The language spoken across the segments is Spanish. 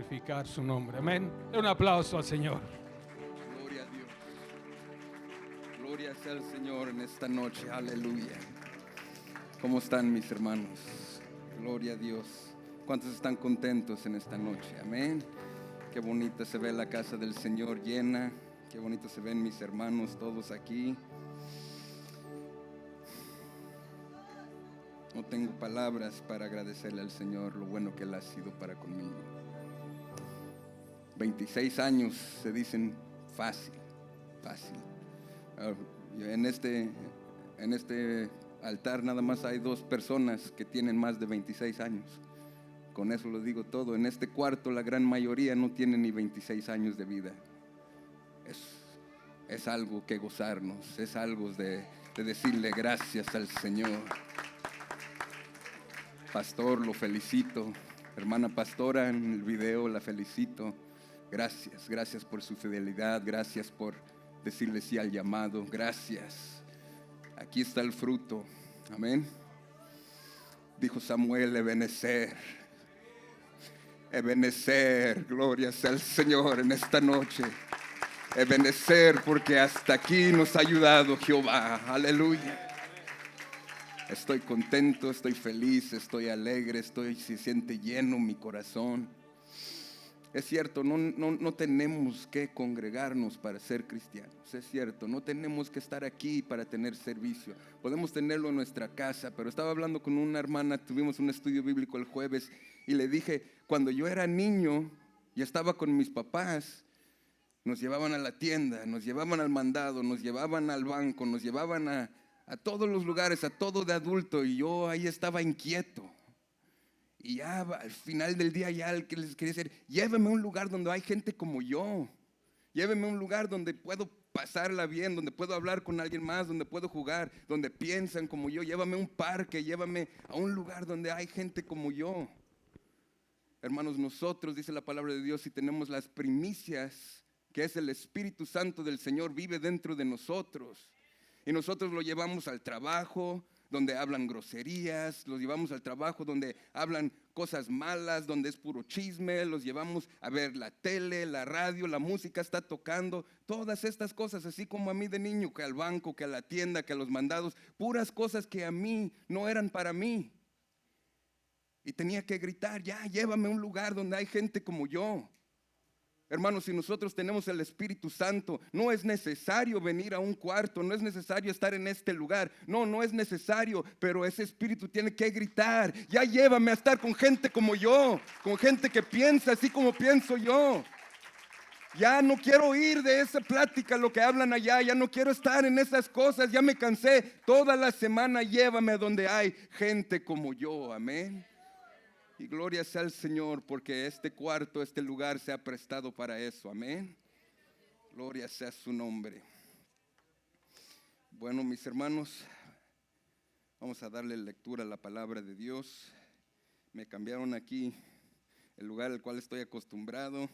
glorificar su nombre. Amén. Un aplauso al Señor. Gloria a Dios. Gloria sea al Señor en esta noche. Aleluya. ¿Cómo están mis hermanos? Gloria a Dios. ¿Cuántos están contentos en esta noche? Amén. Qué bonita se ve la casa del Señor llena. Qué bonito se ven mis hermanos todos aquí. No tengo palabras para agradecerle al Señor lo bueno que Él ha sido para conmigo. 26 años se dicen fácil. En este altar nada más hay 2 personas que tienen más de 26 años. Con eso lo digo todo. En este cuarto la gran mayoría no tiene ni 26 años de vida. Es algo que gozarnos, es algo de decirle gracias al Señor. Pastor, lo felicito. Hermana pastora, en el video la felicito. Gracias por su fidelidad. Gracias por decirle sí al llamado. Gracias. Aquí está el fruto. Amén. Dijo Samuel, Ebenezer. Gloria sea al Señor en esta noche. Ebenezer, porque hasta aquí nos ha ayudado Jehová. Aleluya. Estoy contento, estoy feliz, estoy alegre, se siente lleno mi corazón. Es cierto, no tenemos que congregarnos para ser cristianos. Es cierto, no tenemos que estar aquí para tener servicio. Podemos tenerlo en nuestra casa, pero estaba hablando con una hermana, tuvimos un estudio bíblico el jueves y le dije, cuando yo era niño y estaba con mis papás, nos llevaban a la tienda, nos llevaban al mandado, nos llevaban al banco, nos llevaban a todos los lugares, a todo de adulto, y yo ahí estaba inquieto. Y ya al final del día ya el que les quería decir, lléveme a un lugar donde hay gente como yo, lléveme a un lugar donde puedo pasarla bien, donde puedo hablar con alguien más, donde puedo jugar, donde piensan como yo, llévame a un parque, llévame a un lugar donde hay gente como yo. Hermanos, nosotros, dice la palabra de Dios, si tenemos las primicias, que es el Espíritu Santo del Señor, vive dentro de nosotros. Y nosotros lo llevamos al trabajo, donde hablan groserías, los llevamos al trabajo donde hablan cosas malas, donde es puro chisme, los llevamos a ver la tele, la radio, la música está tocando, todas estas cosas, así como a mí de niño, que al banco, que a la tienda, que a los mandados, puras cosas que a mí no eran para mí. Y tenía que gritar, ya, llévame a un lugar donde hay gente como yo. Hermanos, si nosotros tenemos el Espíritu Santo, no es necesario venir a un cuarto, no es necesario estar en este lugar, no es necesario, pero ese Espíritu tiene que gritar, ya llévame a estar con gente como yo, con gente que piensa así como pienso yo. Ya no quiero oír de esa plática lo que hablan allá, ya no quiero estar en esas cosas, ya me cansé. Toda la semana llévame a donde hay gente como yo, amén. Y gloria sea al Señor porque este cuarto, este lugar se ha prestado para eso. Amén. Gloria sea su nombre. Bueno, mis hermanos, vamos a darle lectura a la palabra de Dios. Me cambiaron aquí el lugar al cual estoy acostumbrado.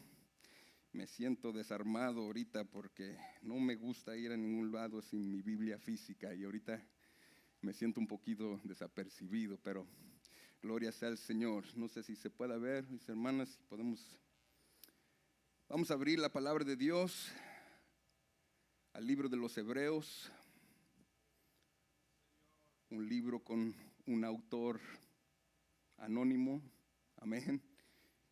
Me siento desarmado ahorita porque no me gusta ir a ningún lado sin mi Biblia física. Y ahorita me siento un poquito desapercibido, pero gloria sea al Señor. No sé si se pueda ver, mis hermanas, si podemos. Vamos a abrir la palabra de Dios al libro de los Hebreos. Un libro con un autor anónimo. Amén.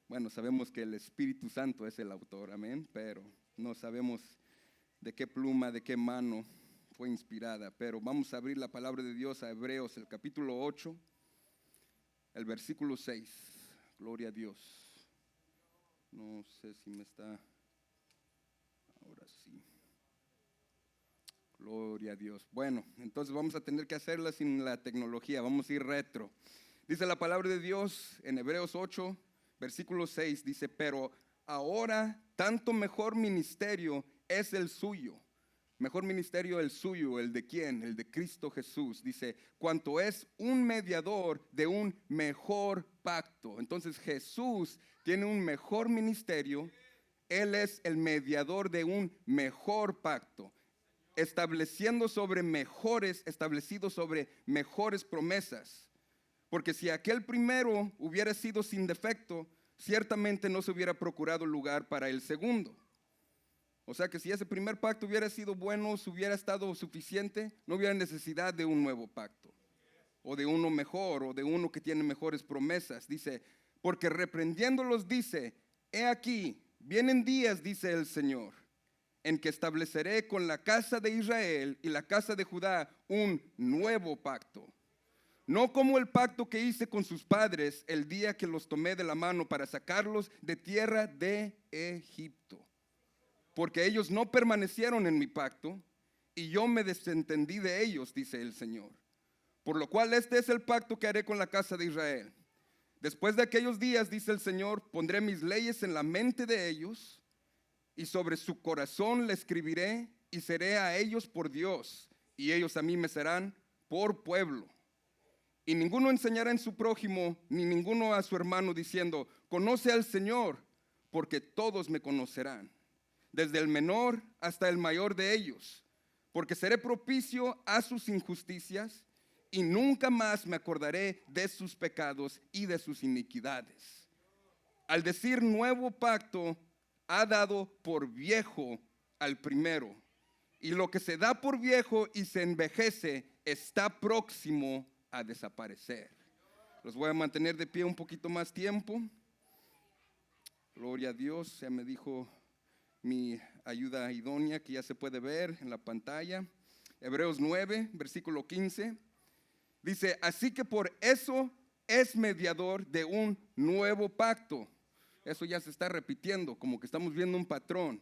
Bueno, sabemos que el Espíritu Santo es el autor, amén, pero no sabemos de qué pluma, de qué mano fue inspirada. Pero vamos a abrir la palabra de Dios a Hebreos, el capítulo 8. El versículo 6, gloria a Dios. No sé si me está, ahora sí. Gloria a Dios. Bueno, entonces vamos a tener que hacerla sin la tecnología, vamos a ir retro. Dice la palabra de Dios en Hebreos 8, versículo 6, dice, pero ahora tanto mejor ministerio es el suyo. Mejor ministerio el suyo, ¿el de quién? El de Cristo Jesús. Dice, cuanto es un mediador de un mejor pacto. Entonces Jesús tiene un mejor ministerio. Él es el mediador de un mejor pacto, establecido sobre mejores promesas. Porque si aquel primero hubiera sido sin defecto, ciertamente no se hubiera procurado lugar para el segundo. O sea que si ese primer pacto hubiera sido bueno, si hubiera estado suficiente, no hubiera necesidad de un nuevo pacto, o de uno mejor, o de uno que tiene mejores promesas. Dice, porque reprendiéndolos dice, he aquí, vienen días, dice el Señor, en que estableceré con la casa de Israel y la casa de Judá un nuevo pacto. No como el pacto que hice con sus padres el día que los tomé de la mano para sacarlos de tierra de Egipto. Porque ellos no permanecieron en mi pacto y yo me desentendí de ellos, dice el Señor. Por lo cual este es el pacto que haré con la casa de Israel. Después de aquellos días, dice el Señor, pondré mis leyes en la mente de ellos y sobre su corazón le escribiré y seré a ellos por Dios y ellos a mí me serán por pueblo. Y ninguno enseñará en su prójimo ni ninguno a su hermano diciendo, conoce al Señor, porque todos me conocerán, desde el menor hasta el mayor de ellos, porque seré propicio a sus injusticias y nunca más me acordaré de sus pecados y de sus iniquidades. Al decir nuevo pacto, ha dado por viejo al primero, y lo que se da por viejo y se envejece está próximo a desaparecer. Los voy a mantener de pie un poquito más tiempo. Gloria a Dios, ya me dijo mi ayuda idónea que ya se puede ver en la pantalla. Hebreos 9, versículo 15. Dice, así que por eso es mediador de un nuevo pacto. Eso ya se está repitiendo, como que estamos viendo un patrón.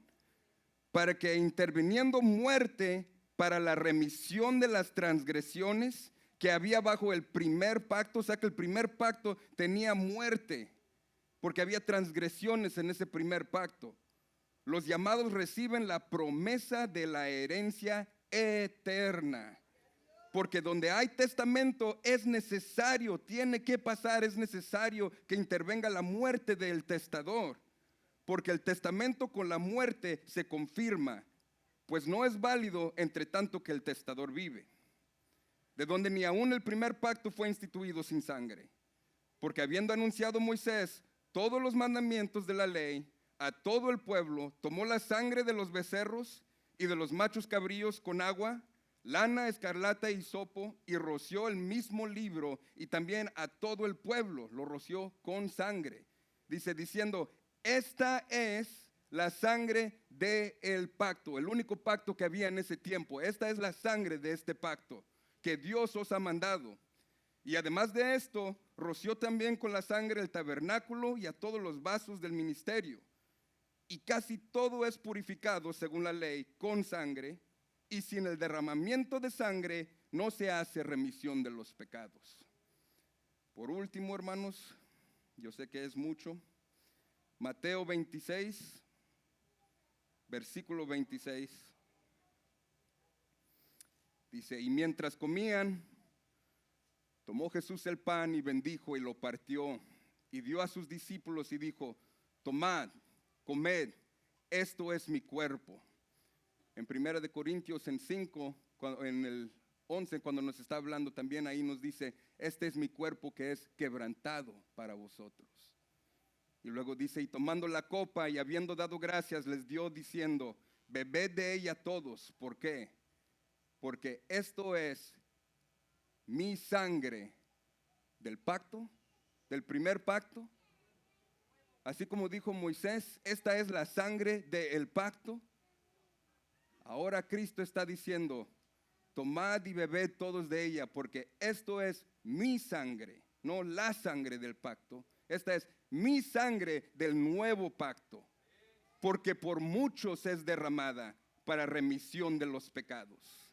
Para que interviniendo muerte para la remisión de las transgresiones que había bajo el primer pacto, o sea que el primer pacto tenía muerte, porque había transgresiones en ese primer pacto. Los llamados reciben la promesa de la herencia eterna. Porque donde hay testamento es necesario, tiene que pasar, es necesario que intervenga la muerte del testador. Porque el testamento con la muerte se confirma, pues no es válido entre tanto que el testador vive. De donde ni aún el primer pacto fue instituido sin sangre. Porque habiendo anunciado Moisés todos los mandamientos de la ley a todo el pueblo, tomó la sangre de los becerros y de los machos cabríos con agua, lana, escarlata y hisopo, y roció el mismo libro y también a todo el pueblo lo roció con sangre. Dice, diciendo, esta es la sangre del pacto, el único pacto que había en ese tiempo. Esta es la sangre de este pacto que Dios os ha mandado. Y además de esto, roció también con la sangre el tabernáculo y a todos los vasos del ministerio. Y casi todo es purificado según la ley con sangre, y sin el derramamiento de sangre no se hace remisión de los pecados. Por último, hermanos, yo sé que es mucho, Mateo 26, versículo 26. Dice, y mientras comían, tomó Jesús el pan y bendijo y lo partió y dio a sus discípulos y dijo, tomad, comed, esto es mi cuerpo. En 1 de Corintios en 5, en el 11, cuando nos está hablando también ahí nos dice, este es mi cuerpo que es quebrantado para vosotros. Y luego dice, y tomando la copa y habiendo dado gracias, les dio diciendo, bebed de ella todos. ¿Por qué? Porque esto es mi sangre del pacto, del primer pacto. Así como dijo Moisés, esta es la sangre del pacto. Ahora Cristo está diciendo, tomad y bebed todos de ella, porque esto es mi sangre, no la sangre del pacto. Esta es mi sangre del nuevo pacto, porque por muchos es derramada para remisión de los pecados.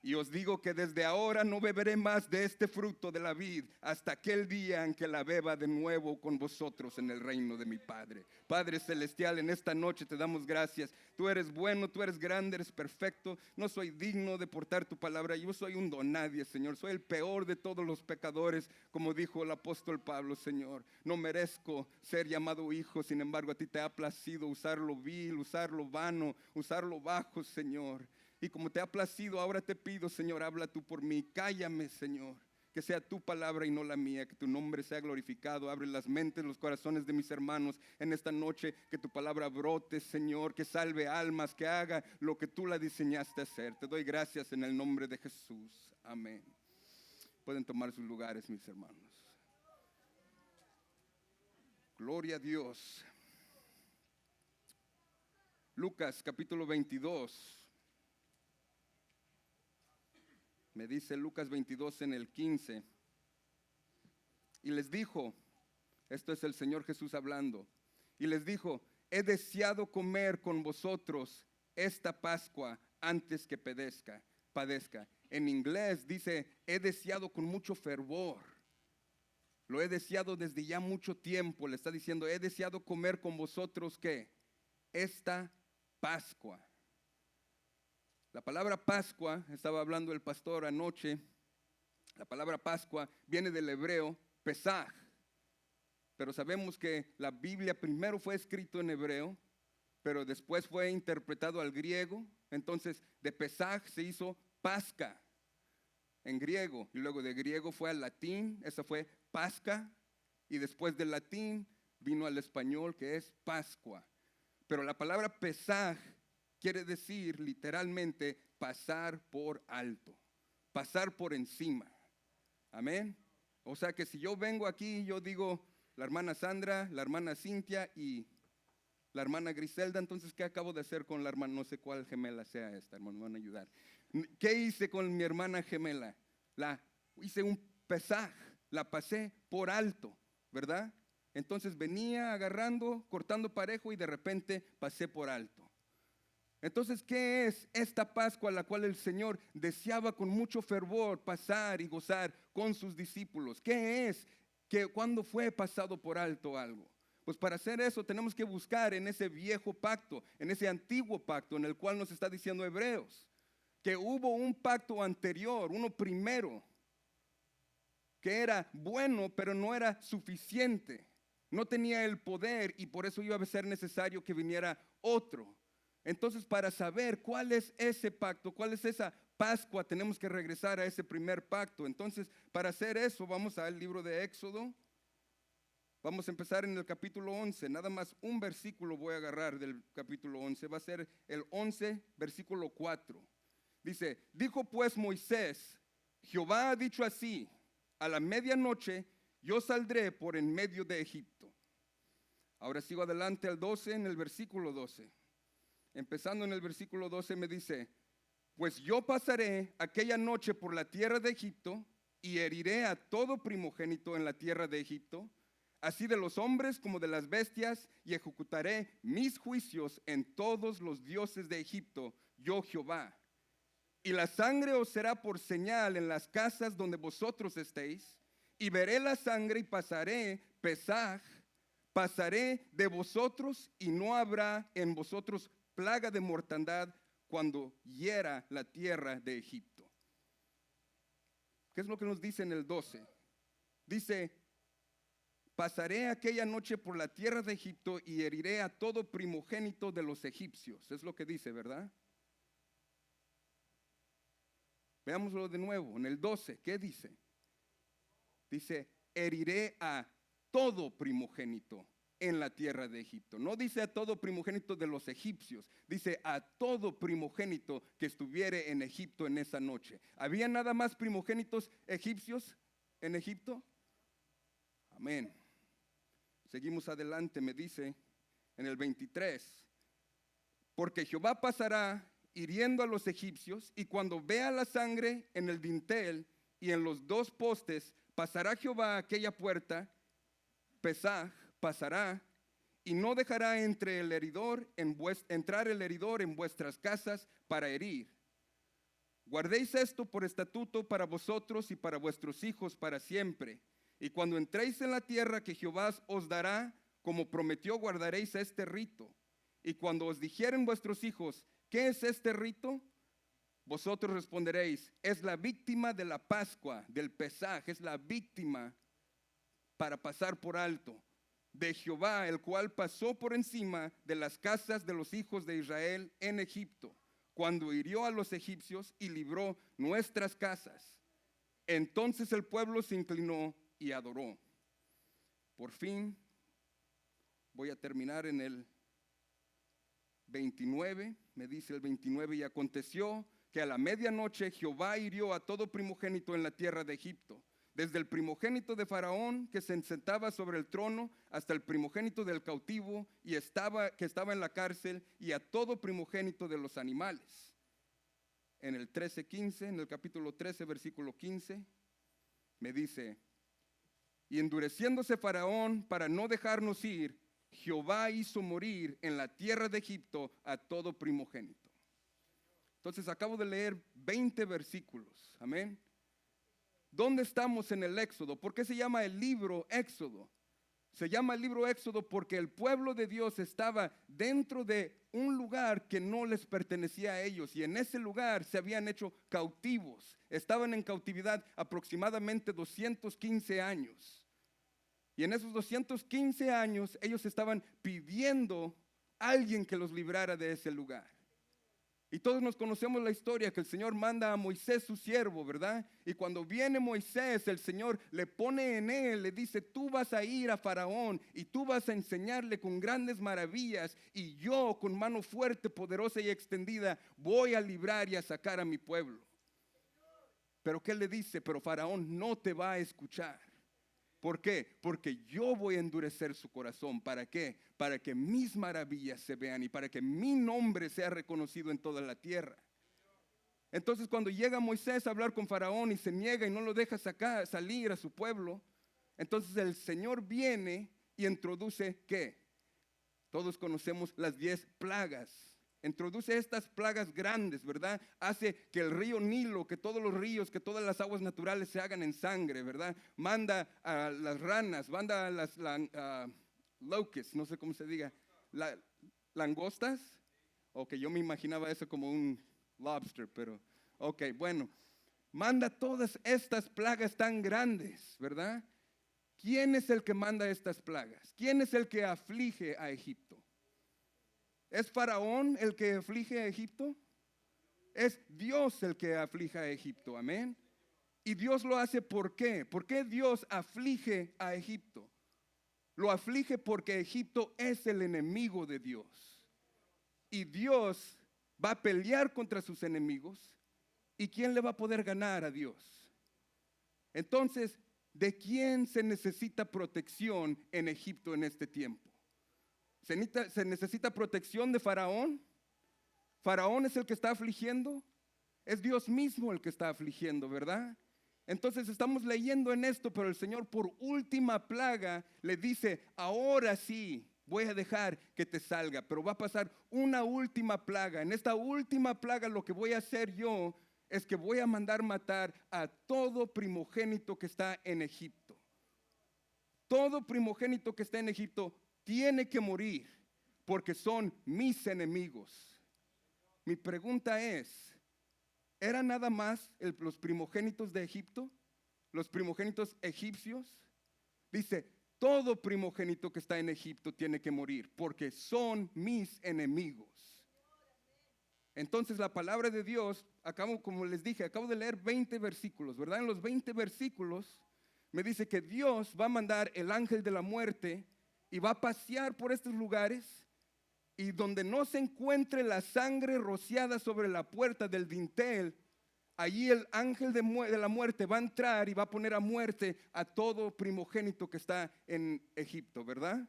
Y os digo que desde ahora no beberé más de este fruto de la vid hasta aquel día en que la beba de nuevo con vosotros en el reino de mi Padre. Padre celestial, en esta noche te damos gracias. Tú eres bueno, tú eres grande, eres perfecto. No soy digno de portar tu palabra. Yo soy un donadie, Señor. Soy el peor de todos los pecadores, como dijo el apóstol Pablo, Señor. No merezco ser llamado hijo, sin embargo a ti te ha placido usar lo vil, usar lo vano, usar lo bajo, Señor. Y como te ha placido, ahora te pido, Señor, habla tú por mí. Cállame, Señor, que sea tu palabra y no la mía, que tu nombre sea glorificado. Abre las mentes, los corazones de mis hermanos en esta noche, que tu palabra brote, Señor, que salve almas, que haga lo que tú la diseñaste hacer. Te doy gracias en el nombre de Jesús. Amén. Pueden tomar sus lugares, mis hermanos. Gloria a Dios. Lucas capítulo 22. Me dice Lucas 22 en el 15. Y les dijo, esto es el Señor Jesús hablando, y les dijo, he deseado comer con vosotros esta Pascua antes que padezca. En inglés dice, he deseado con mucho fervor. Lo he deseado desde ya mucho tiempo. Le está diciendo, he deseado comer con vosotros, ¿qué? Esta Pascua. La palabra Pascua, estaba hablando el pastor anoche, la palabra Pascua viene del hebreo Pesaj, pero sabemos que la Biblia primero fue escrito en hebreo, pero después fue interpretado al griego, entonces de Pesaj se hizo Pasca en griego, y luego de griego fue al latín, esa fue Pasca, y después del latín vino al español que es Pascua, pero la palabra Pesaj quiere decir literalmente pasar por alto, pasar por encima. Amén. O sea que si yo vengo aquí, yo digo la hermana Sandra, la hermana Cintia y la hermana Griselda, entonces ¿qué acabo de hacer con la hermana? No sé cuál gemela sea esta, hermano, me van a ayudar. ¿Qué hice con mi hermana gemela? Hice un pesaj, la pasé por alto, ¿verdad? Entonces venía agarrando, cortando parejo y de repente pasé por alto. Entonces, ¿qué es esta Pascua a la cual el Señor deseaba con mucho fervor pasar y gozar con sus discípulos? ¿Qué es? ¿Cuándo fue pasado por alto algo? Pues para hacer eso tenemos que buscar en ese viejo pacto, en ese antiguo pacto en el cual nos está diciendo Hebreos, que hubo un pacto anterior, uno primero, que era bueno pero no era suficiente, no tenía el poder y por eso iba a ser necesario que viniera otro. Entonces, para saber cuál es ese pacto, cuál es esa Pascua, tenemos que regresar a ese primer pacto. Entonces, para hacer eso, vamos al libro de Éxodo. Vamos a empezar en el capítulo 11. Nada más un versículo voy a agarrar del capítulo 11. Va a ser el 11, versículo 4. Dice, dijo pues Moisés, Jehová ha dicho así, a la medianoche yo saldré por en medio de Egipto. Ahora sigo adelante al 12, en el versículo 12. Empezando en el versículo 12 me dice, pues yo pasaré aquella noche por la tierra de Egipto y heriré a todo primogénito en la tierra de Egipto, así de los hombres como de las bestias, y ejecutaré mis juicios en todos los dioses de Egipto, yo Jehová. Y la sangre os será por señal en las casas donde vosotros estéis, y veré la sangre y pasaré, pesaj, pasaré de vosotros y no habrá en vosotros plaga de mortandad cuando hiera la tierra de Egipto. ¿Qué es lo que nos dice en el 12? Dice, pasaré aquella noche por la tierra de Egipto y heriré a todo primogénito de los egipcios. Es lo que dice, ¿verdad? Veámoslo de nuevo, en el 12, ¿qué dice? Dice, heriré a todo primogénito en la tierra de Egipto. No dice a todo primogénito de los egipcios, dice a todo primogénito que estuviere en Egipto en esa noche. ¿Había nada más primogénitos egipcios en Egipto? Amén. Seguimos adelante, me dice en el 23, porque Jehová pasará hiriendo a los egipcios, y cuando vea la sangre en el dintel y en los dos postes, pasará Jehová a aquella puerta, Pesaj, pasará, y no dejará entrar el heridor en vuestras casas para herir. Guardéis esto por estatuto para vosotros y para vuestros hijos para siempre. Y cuando entréis en la tierra que Jehová os dará, como prometió, guardaréis este rito. Y cuando os dijeren vuestros hijos, ¿qué es este rito? Vosotros responderéis, es la víctima de la Pascua, del Pesaj, es la víctima para pasar por alto de Jehová, el cual pasó por encima de las casas de los hijos de Israel en Egipto, cuando hirió a los egipcios y libró nuestras casas. Entonces el pueblo se inclinó y adoró. Por fin, voy a terminar en el 29, me dice el 29, y aconteció que a la medianoche Jehová hirió a todo primogénito en la tierra de Egipto, desde el primogénito de Faraón que se sentaba sobre el trono hasta el primogénito del cautivo que estaba en la cárcel, y a todo primogénito de los animales. En el 13:15, en el capítulo 13, versículo 15, me dice: y endureciéndose Faraón para no dejarnos ir, Jehová hizo morir en la tierra de Egipto a todo primogénito. Entonces acabo de leer 20 versículos, amén. ¿Dónde estamos en el Éxodo? ¿Por qué se llama el libro Éxodo? Se llama el libro Éxodo porque el pueblo de Dios estaba dentro de un lugar que no les pertenecía a ellos, y en ese lugar se habían hecho cautivos. Estaban en cautividad aproximadamente 215 años. Y en esos 215 años ellos estaban pidiendo a alguien que los librara de ese lugar. Y todos nos conocemos la historia que el Señor manda a Moisés su siervo, ¿verdad? Y cuando viene Moisés, el Señor le pone en él, le dice: tú vas a ir a Faraón y tú vas a enseñarle con grandes maravillas, y yo con mano fuerte, poderosa y extendida voy a librar y a sacar a mi pueblo. Pero ¿qué le dice? Pero Faraón no te va a escuchar. ¿Por qué? Porque yo voy a endurecer su corazón. ¿Para qué? Para que mis maravillas se vean y para que mi nombre sea reconocido en toda la tierra. Entonces, cuando llega Moisés a hablar con Faraón y se niega y no lo deja salir a su pueblo, entonces el Señor viene y introduce ¿qué? Todos conocemos las 10 plagas. Introduce estas plagas grandes, ¿verdad? Hace que el río Nilo, que todos los ríos, que todas las aguas naturales se hagan en sangre, ¿verdad? Manda a las ranas, manda a las locusts, no sé cómo se diga, langostas. Ok, yo me imaginaba eso como un lobster, pero ok, bueno. Manda todas estas plagas tan grandes, ¿verdad? ¿Quién es el que manda estas plagas? ¿Quién es el que aflige a Egipto? ¿Es Faraón el que aflige a Egipto? Es Dios el que aflige a Egipto, amén. Y Dios lo hace ¿por qué? ¿Por qué Dios aflige a Egipto? Lo aflige porque Egipto es el enemigo de Dios. Y Dios va a pelear contra sus enemigos. ¿Y quién le va a poder ganar a Dios? Entonces, ¿de quién se necesita protección en Egipto en este tiempo? ¿Se necesita protección de Faraón? ¿Faraón es el que está afligiendo? Es Dios mismo el que está afligiendo, ¿verdad? Entonces estamos leyendo en esto, pero el Señor por última plaga le dice: ahora sí voy a dejar que te salga, pero va a pasar una última plaga. En esta última plaga lo que voy a hacer yo es que voy a mandar matar a todo primogénito que está en Egipto. Todo primogénito que está en Egipto tiene que morir porque son mis enemigos. Mi pregunta es: ¿eran nada más los primogénitos de Egipto? ¿Los primogénitos egipcios? Dice: todo primogénito que está en Egipto tiene que morir porque son mis enemigos. Entonces la palabra de Dios, como les dije, acabo de leer 20 versículos, ¿verdad? En los 20 versículos me dice que Dios va a mandar el ángel de la muerte y va a pasear por estos lugares, y donde no se encuentre la sangre rociada sobre la puerta del dintel, allí el ángel de la muerte va a entrar y va a poner a muerte a todo primogénito que está en Egipto, ¿verdad?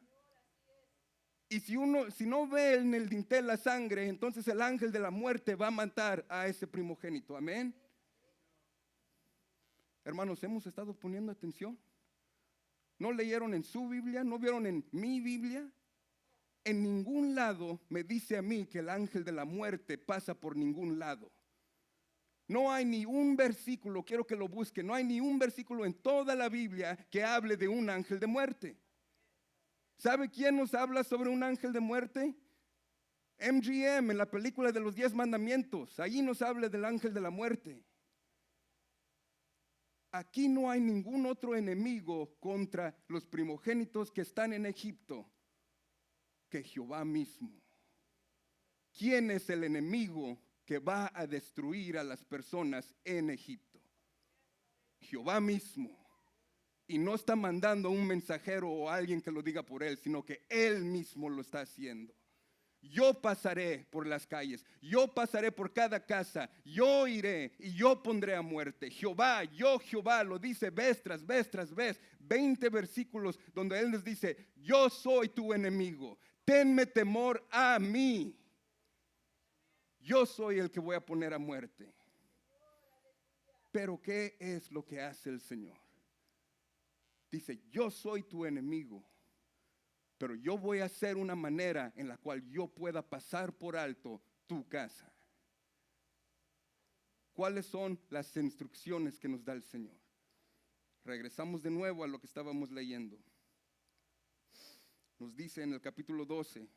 Y si no ve en el dintel la sangre, entonces el ángel de la muerte va a matar a ese primogénito, amén. Hermanos, ¿hemos estado poniendo atención? ¿No leyeron en su Biblia? ¿No vieron en mi Biblia? En ningún lado me dice a mí que el ángel de la muerte pasa por ningún lado. No hay ni un versículo, quiero que lo busquen, no hay ni un versículo en toda la Biblia que hable de un ángel de muerte. ¿Sabe quién nos habla sobre un ángel de muerte? MGM, en la película de los 10 mandamientos, allí nos habla del ángel de la muerte. Aquí no hay ningún otro enemigo contra los primogénitos que están en Egipto que Jehová mismo. ¿Quién es el enemigo que va a destruir a las personas en Egipto? Jehová mismo. Y no está mandando a un mensajero o a alguien que lo diga por él, sino que él mismo lo está haciendo. Yo pasaré por las calles, yo pasaré por cada casa, yo iré y yo pondré a muerte. Jehová, yo Jehová, lo dice vez tras vez tras vez, 20 versículos donde él les dice, yo soy tu enemigo, tenme temor a mí. Yo soy el que voy a poner a muerte. Pero ¿qué es lo que hace el Señor? Dice, yo soy tu enemigo, pero yo voy a hacer una manera en la cual yo pueda pasar por alto tu casa. ¿Cuáles son las instrucciones que nos da el Señor? Regresamos de nuevo a lo que estábamos leyendo. Nos dice en el capítulo 12.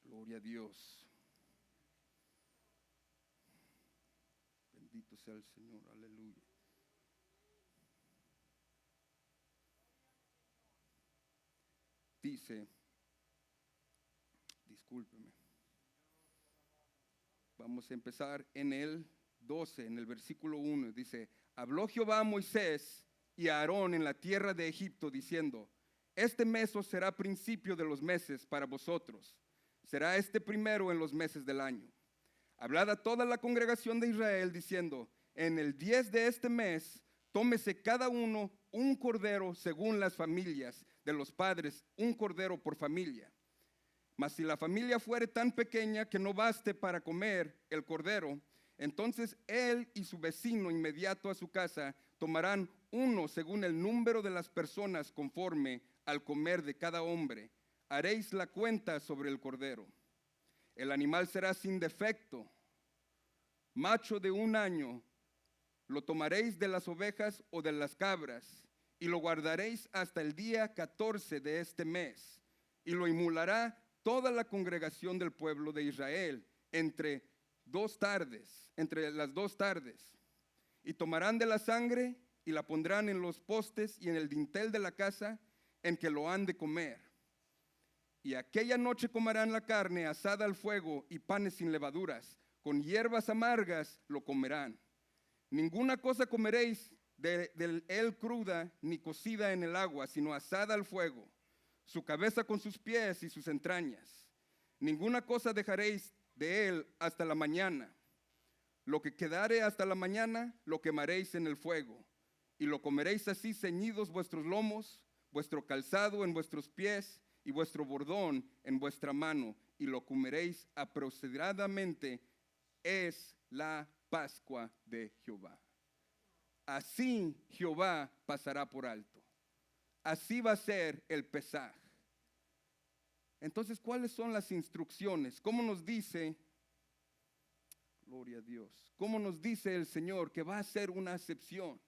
Gloria a Dios. Bendito sea el Señor, aleluya. Dice, discúlpeme. Vamos a empezar en el 12, en el versículo 1. Dice, habló Jehová a Moisés y a Aarón en la tierra de Egipto, diciendo, este mes os será principio de los meses para vosotros. Será este primero en los meses del año. Hablad a toda la congregación de Israel, diciendo, en el 10 de este mes, tómese cada uno un cordero según las familias de los padres, un cordero por familia. Mas si la familia fuere tan pequeña que no baste para comer el cordero, entonces él y su vecino inmediato a su casa tomarán uno según el número de las personas conforme al comer de cada hombre. Haréis la cuenta sobre el cordero. El animal será sin defecto, macho de 1 año. Lo tomaréis de las ovejas o de las cabras y lo guardaréis hasta el día 14 de este mes, y lo inmolará toda la congregación del pueblo de Israel entre las 2 tardes. Y tomarán de la sangre y la pondrán en los postes y en el dintel de la casa en que lo han de comer. Y aquella noche comerán la carne asada al fuego y panes sin levaduras, con hierbas amargas lo comerán. Ninguna cosa comeréis de él cruda ni cocida en el agua, sino asada al fuego, su cabeza con sus pies y sus entrañas. Ninguna cosa dejaréis de él hasta la mañana. Lo que quedare hasta la mañana lo quemaréis en el fuego, y lo comeréis así ceñidos vuestros lomos, vuestro calzado en vuestros pies y vuestro bordón en vuestra mano, y lo comeréis aproximadamente. Es la Pascua de Jehová. Así Jehová pasará por alto. Así va a ser el Pesaj. Entonces, ¿cuáles son las instrucciones? ¿Cómo nos dice? Gloria a Dios. ¿Cómo nos dice el Señor que va a ser una excepción?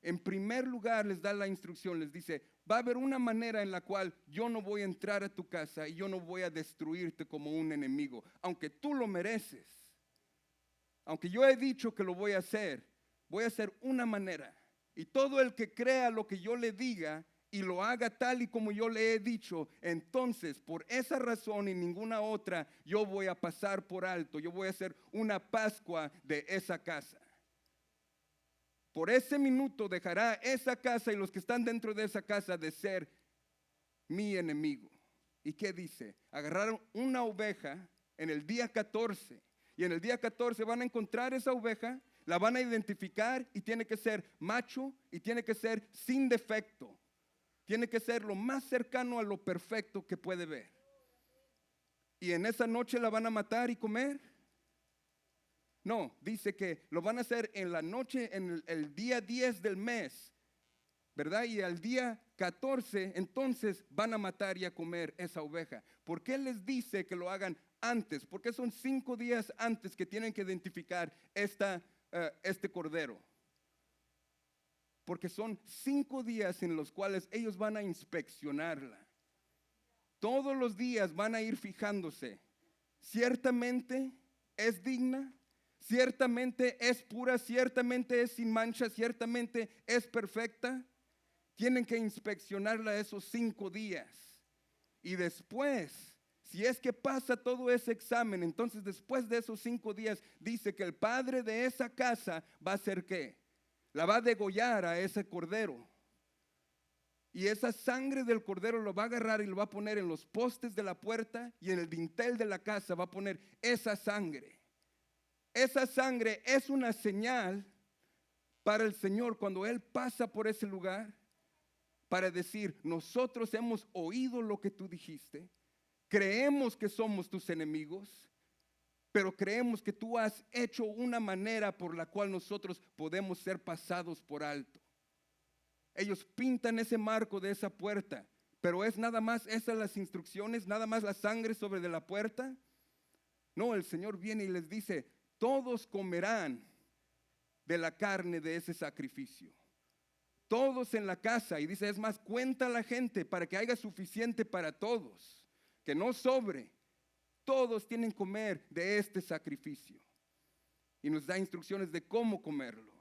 En primer lugar les da la instrucción, les dice, va a haber una manera en la cual yo no voy a entrar a tu casa y yo no voy a destruirte como un enemigo, aunque tú lo mereces. Aunque yo he dicho que lo voy a hacer una manera. Y todo el que crea lo que yo le diga y lo haga tal y como yo le he dicho, entonces por esa razón y ninguna otra, yo voy a pasar por alto, yo voy a hacer una Pascua de esa casa. Por ese minuto dejará esa casa y los que están dentro de esa casa de ser mi enemigo. ¿Y qué dice? Agarraron una oveja en el día 14 y en el día 14 van a encontrar esa oveja, la van a identificar y tiene que ser macho y tiene que ser sin defecto. Tiene que ser lo más cercano a lo perfecto que puede ver. Y en esa noche la van a matar y comer. No, dice que lo van a hacer en la noche, en el día 10 del mes, ¿verdad? Y al día 14, entonces van a matar y a comer esa oveja. ¿Por qué les dice que lo hagan antes? Porque son 5 días antes que tienen que identificar este cordero. Porque son 5 días en los cuales ellos van a inspeccionarla. Todos los días van a ir fijándose. Ciertamente es digna. Ciertamente es pura, ciertamente es sin mancha, ciertamente es perfecta. Tienen que inspeccionarla esos 5 días. Y después, Si es que pasa todo ese examen, entonces después de esos 5 días dice que el padre de esa casa va a hacer ¿qué? La va a degollar a ese cordero. Y esa sangre del cordero lo va a agarrar y lo va a poner en los postes de la puerta y en el dintel de la casa va a poner esa sangre. Esa sangre es una señal para el Señor cuando Él pasa por ese lugar para decir, nosotros hemos oído lo que tú dijiste, creemos que somos tus enemigos, pero creemos que tú has hecho una manera por la cual nosotros podemos ser pasados por alto. Ellos pintan ese marco de esa puerta, pero es nada más esas las instrucciones, nada más la sangre sobre de la puerta. No, el Señor viene y les dice, todos comerán de la carne de ese sacrificio. Todos en la casa, y dice, es más, cuenta a la gente para que haya suficiente para todos, que no sobre. Todos tienen que comer de este sacrificio. Y nos da instrucciones de cómo comerlo.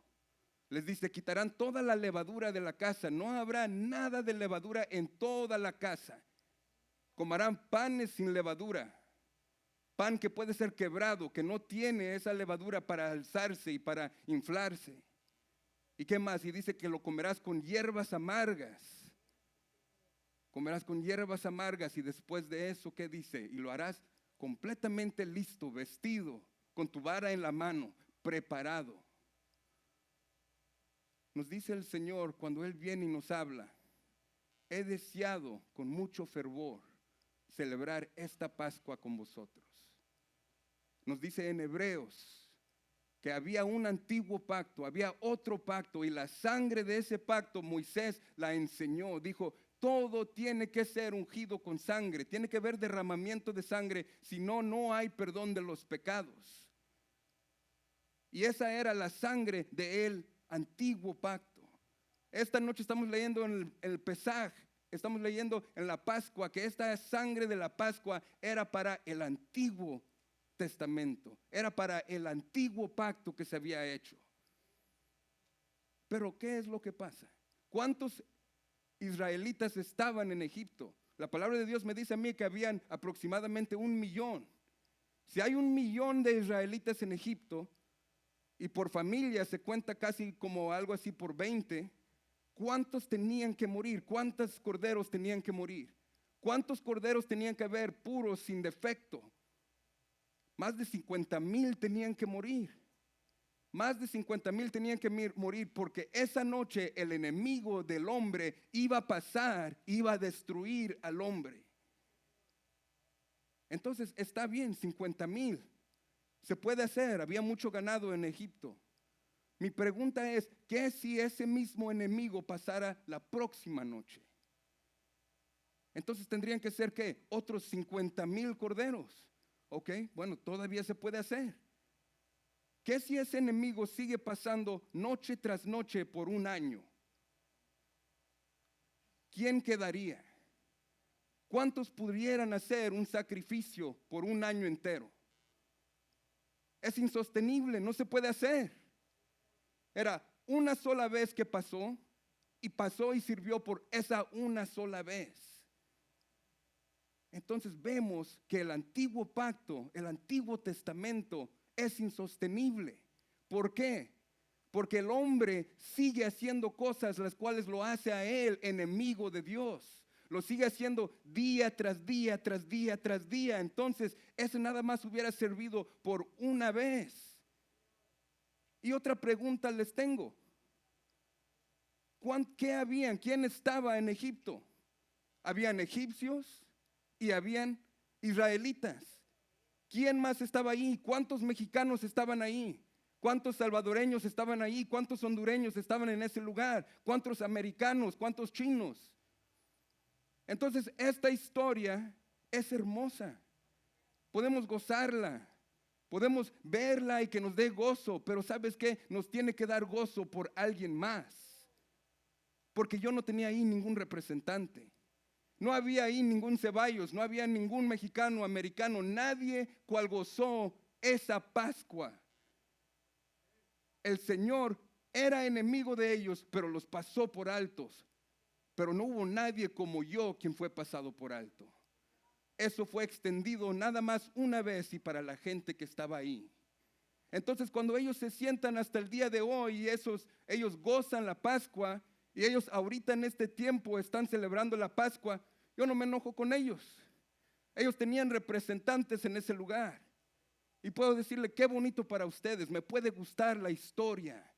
Les dice, quitarán toda la levadura de la casa. No habrá nada de levadura en toda la casa. Comerán panes sin levadura. Pan que puede ser quebrado, que no tiene esa levadura para alzarse y para inflarse. ¿Y qué más? Y dice que lo comerás con hierbas amargas. Comerás con hierbas amargas y después de eso, ¿qué dice? Y lo harás completamente listo, vestido, con tu vara en la mano, preparado. Nos dice el Señor cuando Él viene y nos habla, he deseado con mucho fervor celebrar esta Pascua con vosotros. Nos dice en Hebreos que había un antiguo pacto, había otro pacto y la sangre de ese pacto Moisés la enseñó. Dijo, todo tiene que ser ungido con sangre, tiene que haber derramamiento de sangre, si no, no hay perdón de los pecados. Y esa era la sangre del antiguo pacto. Esta noche estamos leyendo en el Pesaj, estamos leyendo en la Pascua, que esta sangre de la Pascua era para el antiguo testamento, era para el antiguo pacto que se había hecho. Pero ¿qué es lo que pasa? ¿Cuántos israelitas estaban en Egipto? La palabra de Dios me dice a mí que habían aproximadamente 1,000,000. Si hay 1,000,000 de israelitas en Egipto y por familia se cuenta casi como algo así por 20, ¿cuántos tenían que morir? ¿Cuántos corderos tenían que morir? ¿Cuántos corderos tenían que haber puros, sin defecto? Más de 50,000 tenían que morir. Más de 50,000 tenían que morir porque esa noche el enemigo del hombre iba a pasar, iba a destruir al hombre. Entonces está bien, 50,000 se puede hacer, había mucho ganado en Egipto. Mi pregunta es, ¿qué si ese mismo enemigo pasara la próxima noche? Entonces tendrían que ser ¿qué? Otros 50,000 corderos. Ok, bueno, todavía se puede hacer. ¿Qué si ese enemigo sigue pasando noche tras noche por 1 año? ¿Quién quedaría? ¿Cuántos pudieran hacer un sacrificio por 1 año entero? Es insostenible, no se puede hacer. Era una sola vez que pasó y sirvió por esa una sola vez. Entonces vemos que el antiguo pacto, el antiguo testamento es insostenible. ¿Por qué? Porque el hombre sigue haciendo cosas las cuales lo hace a él enemigo de Dios. Lo sigue haciendo día tras día, tras día, tras día. Entonces, eso nada más hubiera servido por una vez. Y otra pregunta les tengo. ¿Qué habían? ¿Quién estaba en Egipto? Habían egipcios y habían israelitas. ¿Quién más estaba ahí? ¿Cuántos mexicanos estaban ahí? ¿Cuántos salvadoreños estaban ahí? ¿Cuántos hondureños estaban en ese lugar? ¿Cuántos americanos? ¿Cuántos chinos? Entonces, esta historia es hermosa. Podemos gozarla, podemos verla y que nos dé gozo, pero ¿sabes qué? Nos tiene que dar gozo por alguien más. Porque yo no tenía ahí ningún representante. No había ahí ningún Ceballos, no había ningún mexicano, americano, nadie cual gozó esa Pascua. El Señor era enemigo de ellos, pero los pasó por altos. Pero no hubo nadie como yo quien fue pasado por alto. eso fue extendido nada más una vez y para la gente que estaba ahí. Entonces cuando ellos se sientan hasta el día de hoy y ellos gozan la Pascua y ellos ahorita en este tiempo están celebrando la Pascua, yo no me enojo con ellos. Ellos tenían representantes en ese lugar. Y puedo decirle, qué bonito para ustedes, me puede gustar la historia.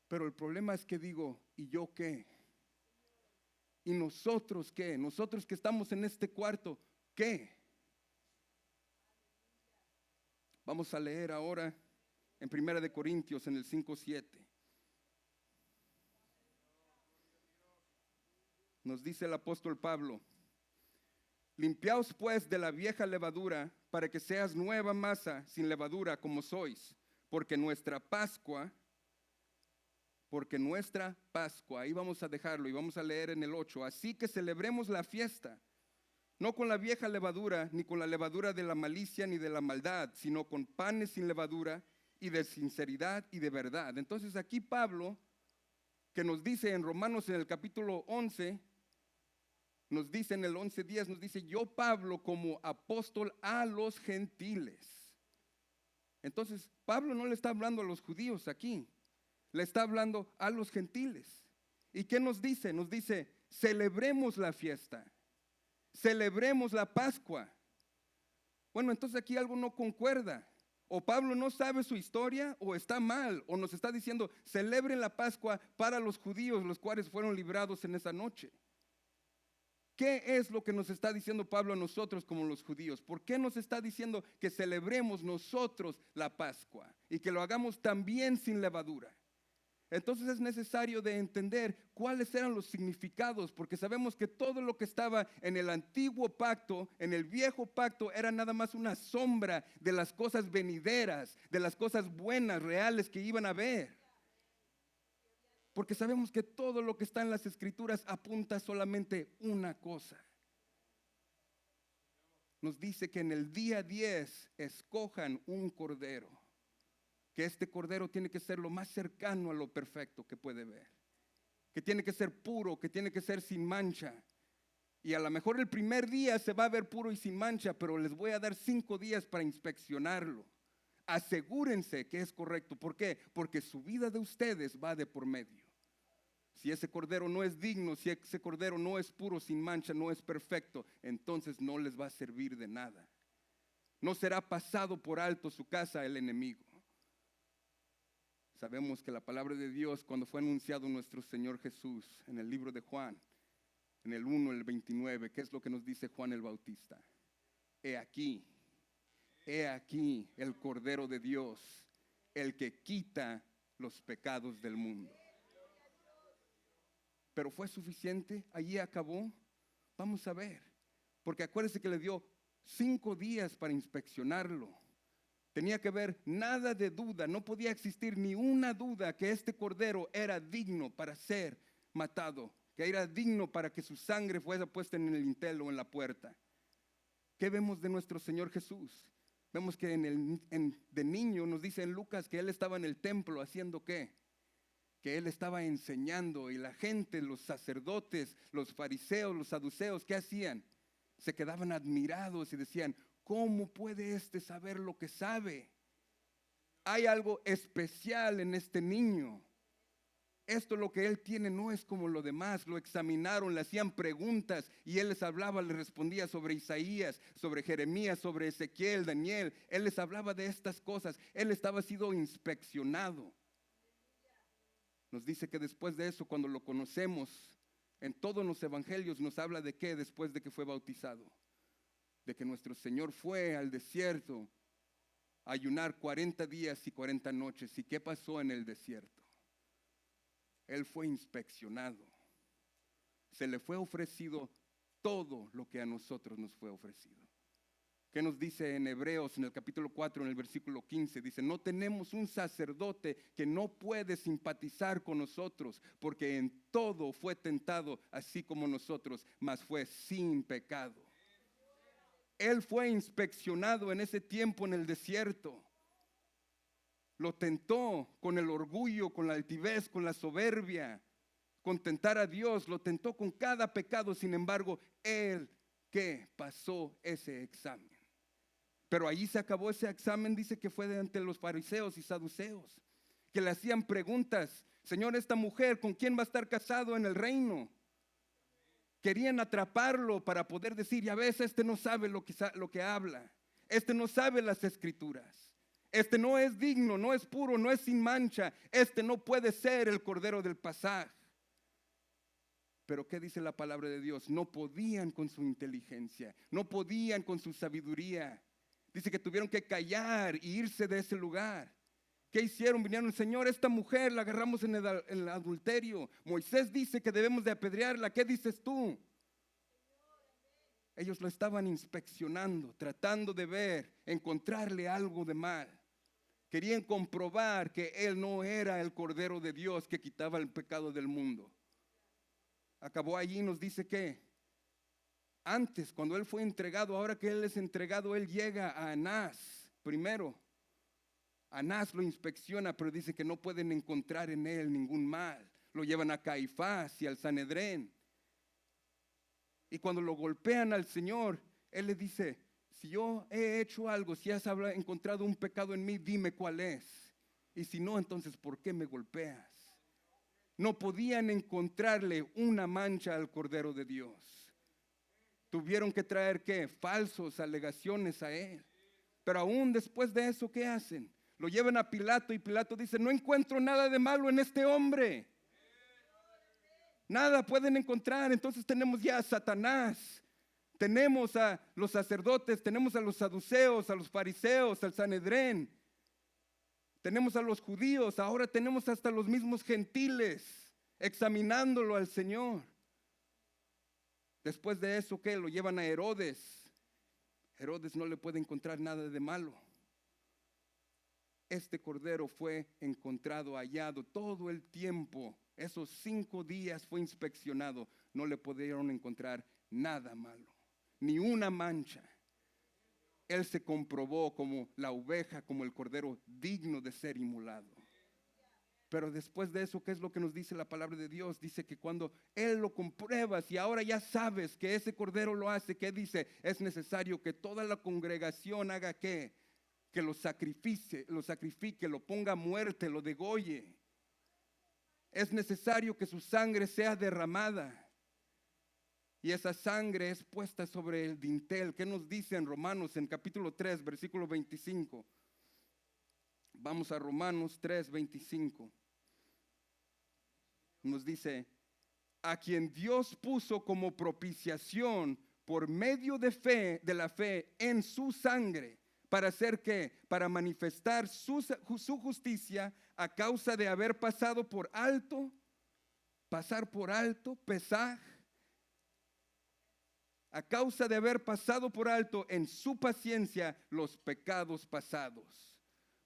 Pero el problema es que digo, ¿y yo qué? ¿Y nosotros qué? Nosotros que estamos en este cuarto, ¿qué? Vamos a leer ahora en 1 Corintios en el 5:7. Nos dice el apóstol Pablo: limpiaos pues de la vieja levadura para que seas nueva masa sin levadura como sois, porque nuestra Pascua, ahí vamos a dejarlo y vamos a leer en el 8, así que celebremos la fiesta, no con la vieja levadura, ni con la levadura de la malicia ni de la maldad, sino con panes sin levadura y de sinceridad y de verdad. Entonces aquí Pablo, que nos dice en Romanos en el capítulo 11, nos dice en el 11:10, nos dice, yo Pablo como apóstol a los gentiles. Entonces Pablo no le está hablando a los judíos aquí, le está hablando a los gentiles. ¿Y qué nos dice? Nos dice, celebremos la fiesta, celebremos la Pascua. Bueno, entonces aquí algo no concuerda. O Pablo no sabe su historia o está mal, o nos está diciendo, celebren la Pascua para los judíos, los cuales fueron librados en esa noche. ¿Qué es lo que nos está diciendo Pablo a nosotros como los judíos? ¿Por qué nos está diciendo que celebremos nosotros la Pascua y que lo hagamos también sin levadura? Entonces es necesario de entender cuáles eran los significados, porque sabemos que todo lo que estaba en el antiguo pacto, en el viejo pacto, era nada más una sombra de las cosas venideras, de las cosas buenas, reales que iban a haber. Porque sabemos que todo lo que está en las Escrituras apunta solamente una cosa. Nos dice que en el día 10 escojan un cordero, que este cordero tiene que ser lo más cercano a lo perfecto que puede ver, que tiene que ser puro, que tiene que ser sin mancha. Y a lo mejor el primer día se va a ver puro y sin mancha, pero les voy a dar 5 días para inspeccionarlo. Asegúrense que es correcto. ¿Por qué? Porque su vida de ustedes va de por medio. Si ese cordero no es digno, si ese cordero no es puro, sin mancha, no es perfecto, entonces no les va a servir de nada. No será pasado por alto su casa el enemigo. Sabemos que la palabra de Dios, cuando fue anunciado nuestro Señor Jesús en el libro de Juan, en el 1, el 29, ¿qué es lo que nos dice Juan el Bautista? He aquí el Cordero de Dios, el que quita los pecados del mundo. Pero fue suficiente, allí acabó. Vamos a ver, porque acuérdese que le dio 5 días para inspeccionarlo. Tenía que haber nada de duda, no podía existir ni una duda que este cordero era digno para ser matado, que era digno para que su sangre fuese puesta en el dintel o en la puerta. ¿Qué vemos de nuestro Señor Jesús? Vemos que de niño nos dice en Lucas que Él estaba en el templo haciendo ¿qué? Que Él estaba enseñando y la gente, los sacerdotes, los fariseos, los saduceos, ¿qué hacían? Se quedaban admirados y decían, ¿cómo puede este saber lo que sabe? Hay algo especial en este niño. Esto lo que él tiene no es como lo demás. Lo examinaron, le hacían preguntas y él les hablaba, les respondía sobre Isaías, sobre Jeremías, sobre Ezequiel, Daniel. Él les hablaba de estas cosas. Él estaba siendo inspeccionado. Nos dice que después de eso, cuando lo conocemos, en todos los evangelios nos habla de qué después de que fue bautizado. De que nuestro Señor fue al desierto a ayunar 40 días y 40 noches. ¿Y qué pasó en el desierto? Él fue inspeccionado. Se le fue ofrecido todo lo que a nosotros nos fue ofrecido. ¿Qué nos dice en Hebreos en el capítulo 4, en el versículo 15? Dice, no tenemos un sacerdote que no puede simpatizar con nosotros, porque en todo fue tentado así como nosotros, mas fue sin pecado. Él fue inspeccionado en ese tiempo en el desierto. Lo tentó con el orgullo, con la altivez, con la soberbia, con tentar a Dios. Lo tentó con cada pecado. Sin embargo, Él que pasó ese examen. Pero ahí se acabó ese examen. Dice que fue de ante los fariseos y saduceos, que le hacían preguntas. Señor, esta mujer, ¿con quién va a estar casado en el reino? Querían atraparlo para poder decir, ya ves, este no sabe lo que habla. Este no sabe las escrituras. Este no es digno, no es puro, no es sin mancha. Este no puede ser el cordero del Pasaj. Pero ¿qué dice la palabra de Dios? No podían con su inteligencia, no podían con su sabiduría. Dice que tuvieron que callar y irse de ese lugar. ¿Qué hicieron? Vinieron, Señor, esta mujer la agarramos en el adulterio. Moisés dice que debemos de apedrearla. ¿Qué dices tú? Ellos lo estaban inspeccionando, tratando de ver, encontrarle algo de mal. Querían comprobar que él no era el Cordero de Dios que quitaba el pecado del mundo. Acabó allí y nos dice que antes, cuando él fue entregado, ahora que él es entregado, él llega a Anás primero. Anás lo inspecciona, pero dice que no pueden encontrar en él ningún mal. Lo llevan a Caifás y al Sanedrén. Y cuando lo golpean al Señor, él le dice, si yo he hecho algo, si has encontrado un pecado en mí, dime cuál es. Y si no, entonces, ¿por qué me golpeas? No podían encontrarle una mancha al Cordero de Dios. Tuvieron que traer, ¿qué? Falsas alegaciones a él. Pero aún después de eso, ¿qué hacen? Lo llevan a Pilato y Pilato dice, no encuentro nada de malo en este hombre. Nada pueden encontrar. Entonces tenemos ya a Satanás, tenemos a los sacerdotes, tenemos a los saduceos, a los fariseos, al Sanedrén, tenemos a los judíos, ahora tenemos hasta los mismos gentiles examinándolo al Señor. Después de eso, ¿qué? Lo llevan a Herodes. Herodes no le puede encontrar nada de malo. Este cordero fue encontrado, hallado todo el tiempo. Esos 5 días fue inspeccionado. No le pudieron encontrar nada malo, ni una mancha. Él se comprobó como la oveja, como el cordero digno de ser inmolado. Pero después de eso, ¿qué es lo que nos dice la palabra de Dios? Dice que cuando Él lo compruebas y ahora ya sabes que ese cordero lo hace, ¿qué dice? Es necesario que toda la congregación haga ¿qué? Que lo sacrifique, lo ponga a muerte, lo degolle. Es necesario que su sangre sea derramada. Y esa sangre es puesta sobre el dintel. ¿Qué nos dice en Romanos, en capítulo 3, versículo 25? Vamos a Romanos 3, 25. Nos dice, a quien Dios puso como propiciación por medio de la fe en su sangre, para hacer ¿qué? Para manifestar su justicia a causa de haber pasado por alto, pesaj, a causa de haber pasado por alto en su paciencia los pecados pasados,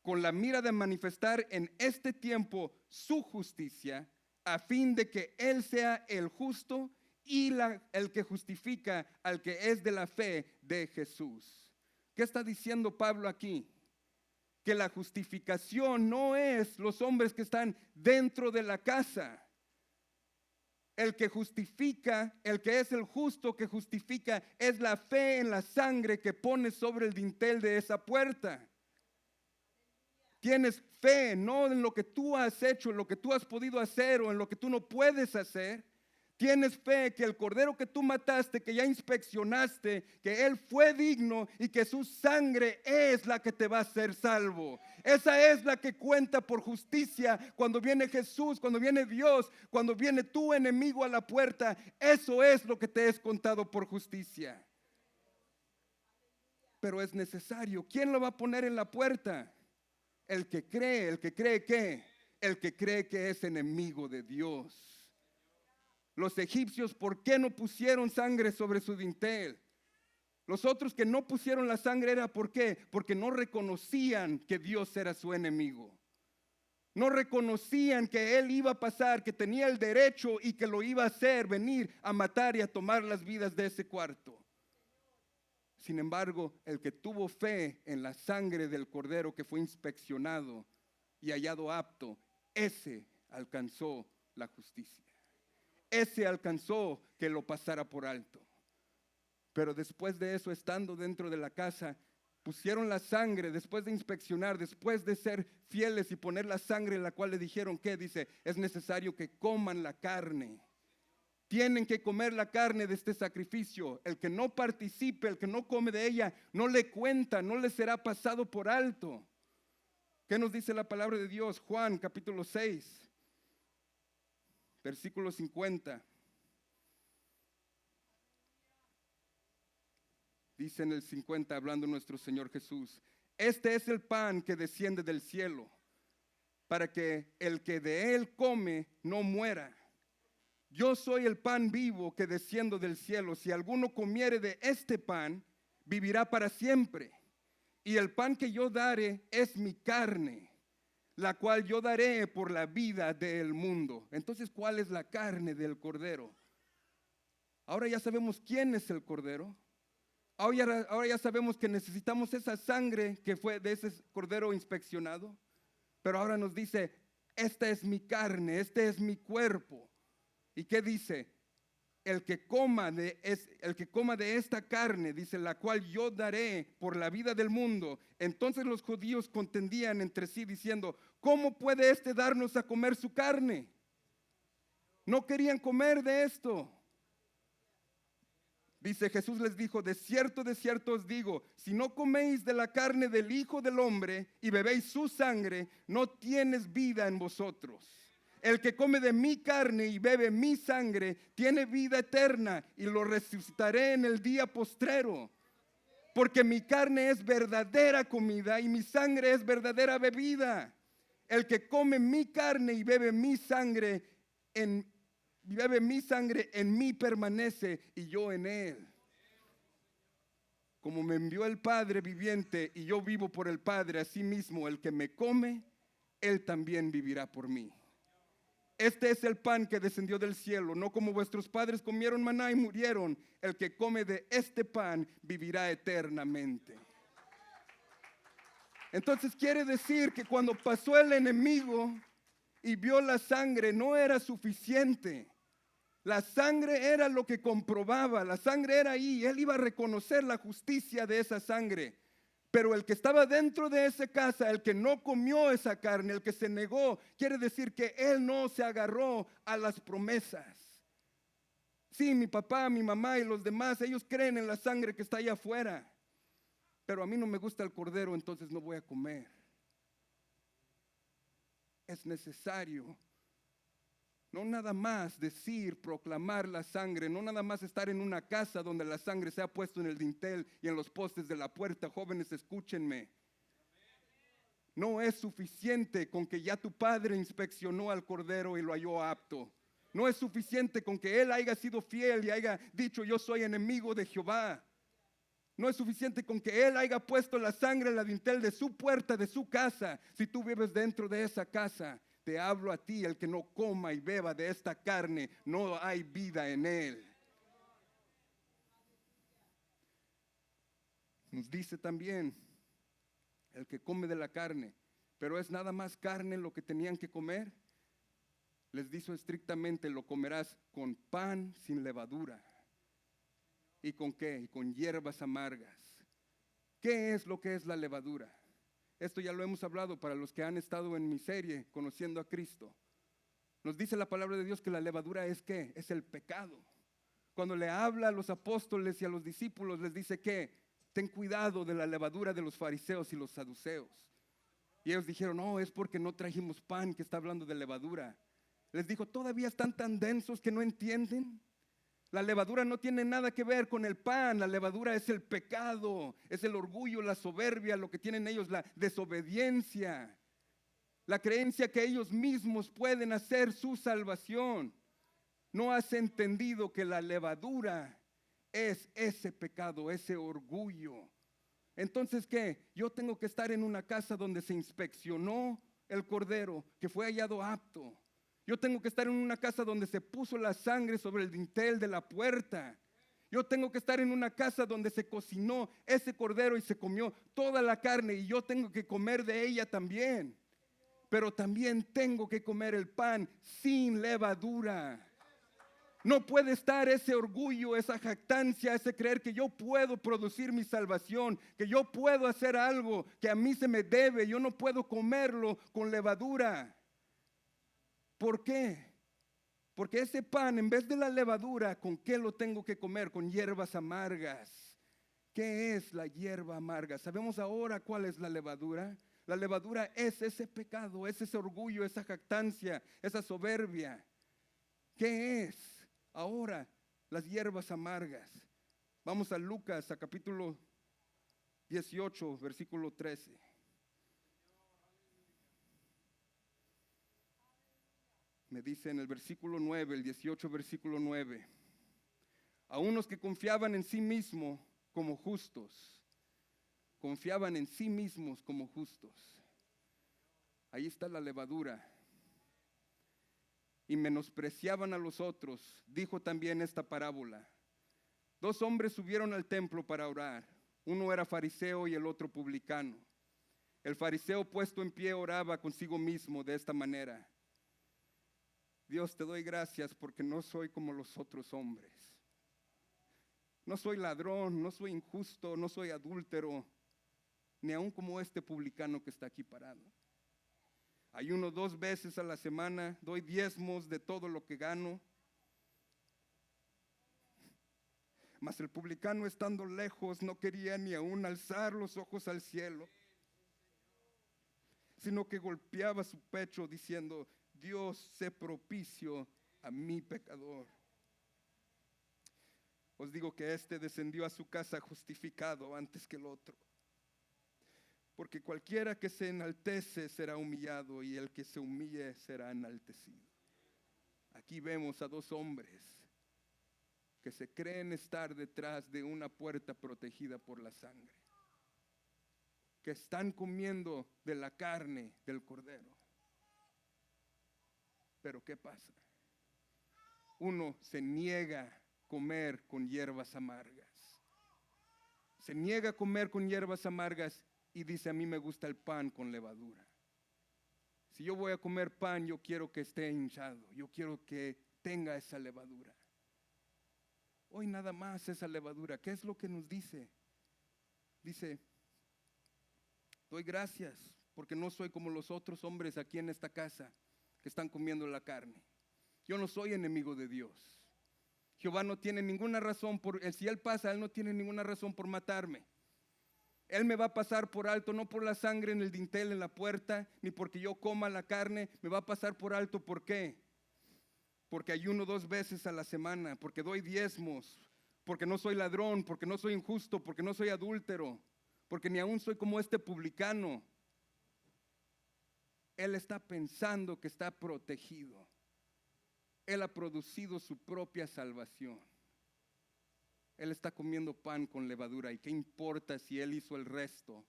con la mira de manifestar en este tiempo su justicia, a fin de que Él sea el justo y el que justifica al que es de la fe de Jesús. ¿Qué está diciendo Pablo aquí? Que la justificación no es los hombres que están dentro de la casa. El que justifica, el que es el justo que justifica, es la fe en la sangre que pone sobre el dintel de esa puerta. Tienes fe, no en lo que tú has hecho, en lo que tú has podido hacer o en lo que tú no puedes hacer. Tienes fe que el cordero que tú mataste, que ya inspeccionaste, que él fue digno y que su sangre es la que te va a hacer salvo. Esa es la que cuenta por justicia cuando viene Jesús, cuando viene Dios, cuando viene tu enemigo a la puerta. Eso es lo que te es contado por justicia. Pero es necesario. ¿Quién lo va a poner en la puerta? El que cree ¿qué? El que cree que es enemigo de Dios. Los egipcios, ¿por qué no pusieron sangre sobre su dintel? Los otros que no pusieron la sangre era ¿por qué? Porque no reconocían que Dios era su enemigo. No reconocían que Él iba a pasar, que tenía el derecho y que lo iba a hacer, venir a matar y a tomar las vidas de ese cuarto. Sin embargo, el que tuvo fe en la sangre del cordero que fue inspeccionado y hallado apto, ese alcanzó la justicia. Ese alcanzó que lo pasara por alto. Pero después de eso, estando dentro de la casa, pusieron la sangre, después de inspeccionar, después de ser fieles y poner la sangre, en la cual le dijeron que, dice, es necesario que coman la carne. Tienen que comer la carne de este sacrificio. El que no participe, el que no come de ella, no le cuenta, no le será pasado por alto. ¿Qué nos dice la palabra de Dios? Juan capítulo 6, versículo 50. Dice en el 50, hablando nuestro Señor Jesús: este es el pan que desciende del cielo, para que el que de él come no muera. Yo soy el pan vivo que desciendo del cielo. Si alguno comiere de este pan, vivirá para siempre. Y el pan que yo daré es mi carne, la cual yo daré por la vida del mundo. Entonces, ¿cuál es la carne del Cordero? Ahora ya sabemos quién es el Cordero. Ahora ya sabemos que necesitamos esa sangre que fue de ese Cordero inspeccionado. Pero ahora nos dice, esta es mi carne, este es mi cuerpo. ¿Y qué dice? El que coma de esta carne, dice, la cual yo daré por la vida del mundo. Entonces los judíos contendían entre sí diciendo, ¿cómo puede este darnos a comer su carne? No querían comer de esto. Dice, Jesús les dijo, de cierto os digo, si no coméis de la carne del Hijo del Hombre y bebéis su sangre, no tienes vida en vosotros. El que come de mi carne y bebe mi sangre tiene vida eterna, y lo resucitaré en el día postrero. Porque mi carne es verdadera comida y mi sangre es verdadera bebida. El que come mi carne y bebe mi sangre en mí permanece y yo en él. Como me envió el Padre viviente y yo vivo por el Padre, asimismo el que me come, él también vivirá por mí. Este es el pan que descendió del cielo, no como vuestros padres comieron maná y murieron. El que come de este pan vivirá eternamente. Entonces quiere decir que cuando pasó el enemigo y vio la sangre, no era suficiente. La sangre era lo que comprobaba, la sangre era ahí, él iba a reconocer la justicia de esa sangre. Pero el que estaba dentro de esa casa, el que no comió esa carne, el que se negó, quiere decir que él no se agarró a las promesas. Sí, mi papá, mi mamá y los demás, ellos creen en la sangre que está allá afuera. Pero a mí no me gusta el cordero, entonces no voy a comer. Es necesario no nada más decir, proclamar la sangre, no nada más estar en una casa donde la sangre se ha puesto en el dintel y en los postes de la puerta. Jóvenes, escúchenme. No es suficiente con que ya tu padre inspeccionó al cordero y lo halló apto. No es suficiente con que él haya sido fiel y haya dicho, yo soy enemigo de Jehová. No es suficiente con que él haya puesto la sangre en la dintel de su puerta, de su casa. Si tú vives dentro de esa casa, te hablo a ti, el que no coma y beba de esta carne, no hay vida en él. Nos dice también, el que come de la carne, pero es nada más carne lo que tenían que comer. Les dijo estrictamente, lo comerás con pan sin levadura. ¿Y con qué? Y con hierbas amargas. ¿Qué es lo que es la levadura? Esto ya lo hemos hablado para los que han estado en mi serie, Conociendo a Cristo. Nos dice la palabra de Dios que la levadura es ¿qué? Es el pecado. Cuando le habla a los apóstoles y a los discípulos, les dice que ten cuidado de la levadura de los fariseos y los saduceos. Y ellos dijeron, no, es porque no trajimos pan, que está hablando de levadura. Les dijo, todavía están tan densos que no entienden. La levadura no tiene nada que ver con el pan. La levadura es el pecado, es el orgullo, la soberbia, lo que tienen ellos, la desobediencia, la creencia que ellos mismos pueden hacer su salvación. No has entendido que la levadura es ese pecado, ese orgullo. Entonces, ¿qué? Yo tengo que estar en una casa donde se inspeccionó el cordero, que fue hallado apto. Yo tengo que estar en una casa donde se puso la sangre sobre el dintel de la puerta. Yo tengo que estar en una casa donde se cocinó ese cordero y se comió toda la carne, y yo tengo que comer de ella también. Pero también tengo que comer el pan sin levadura. No puede estar ese orgullo, esa jactancia, ese creer que yo puedo producir mi salvación, que yo puedo hacer algo que a mí se me debe. Yo no puedo comerlo con levadura. ¿Por qué? Porque ese pan, en vez de la levadura, ¿con qué lo tengo que comer? Con hierbas amargas. ¿Qué es la hierba amarga? ¿Sabemos ahora cuál es la levadura? La levadura es ese pecado, es ese orgullo, esa jactancia, esa soberbia. ¿Qué es ahora las hierbas amargas? Vamos a Lucas, a capítulo 18, versículo 13. Me dice en el versículo 9, el 18, versículo 9. A unos que confiaban en sí mismos como justos. Confiaban en sí mismos como justos. Ahí está la levadura. Y menospreciaban a los otros. Dijo también esta parábola. 2 hombres subieron al templo para orar. Uno era fariseo y el otro publicano. El fariseo puesto en pie oraba consigo mismo de esta manera. Dios, te doy gracias porque no soy como los otros hombres. No soy ladrón, no soy injusto, no soy adúltero, ni aun como este publicano que está aquí parado. Ayuno 2 veces a la semana, doy diezmos de todo lo que gano. Mas el publicano, estando lejos, no quería ni aun alzar los ojos al cielo, sino que golpeaba su pecho diciendo: Dios, sé propicio a mi pecador. Os digo que este descendió a su casa justificado antes que el otro. Porque cualquiera que se enaltece será humillado, y el que se humille será enaltecido. Aquí vemos a 2 hombres que se creen estar detrás de una puerta protegida por la sangre, que están comiendo de la carne del cordero. Pero ¿qué pasa? Uno se niega a comer con hierbas amargas. Se niega a comer con hierbas amargas y dice: a mí me gusta el pan con levadura. Si yo voy a comer pan, yo quiero que esté hinchado, yo quiero que tenga esa levadura. Hoy nada más esa levadura. ¿Qué es lo que nos dice? Dice: doy gracias porque no soy como los otros hombres aquí en esta casa que están comiendo la carne. Yo no soy enemigo de Dios. Jehová no tiene ninguna razón si Él pasa, Él no tiene ninguna razón por matarme. Él me va a pasar por alto, no por la sangre en el dintel en la puerta, ni porque yo coma la carne, me va a pasar por alto. ¿Por qué? Porque ayuno 2 veces a la semana, porque doy diezmos, porque no soy ladrón, porque no soy injusto, porque no soy adúltero, porque ni aún soy como este publicano. Él está pensando que está protegido. Él ha producido su propia salvación. Él está comiendo pan con levadura. ¿Y qué importa si él hizo el resto?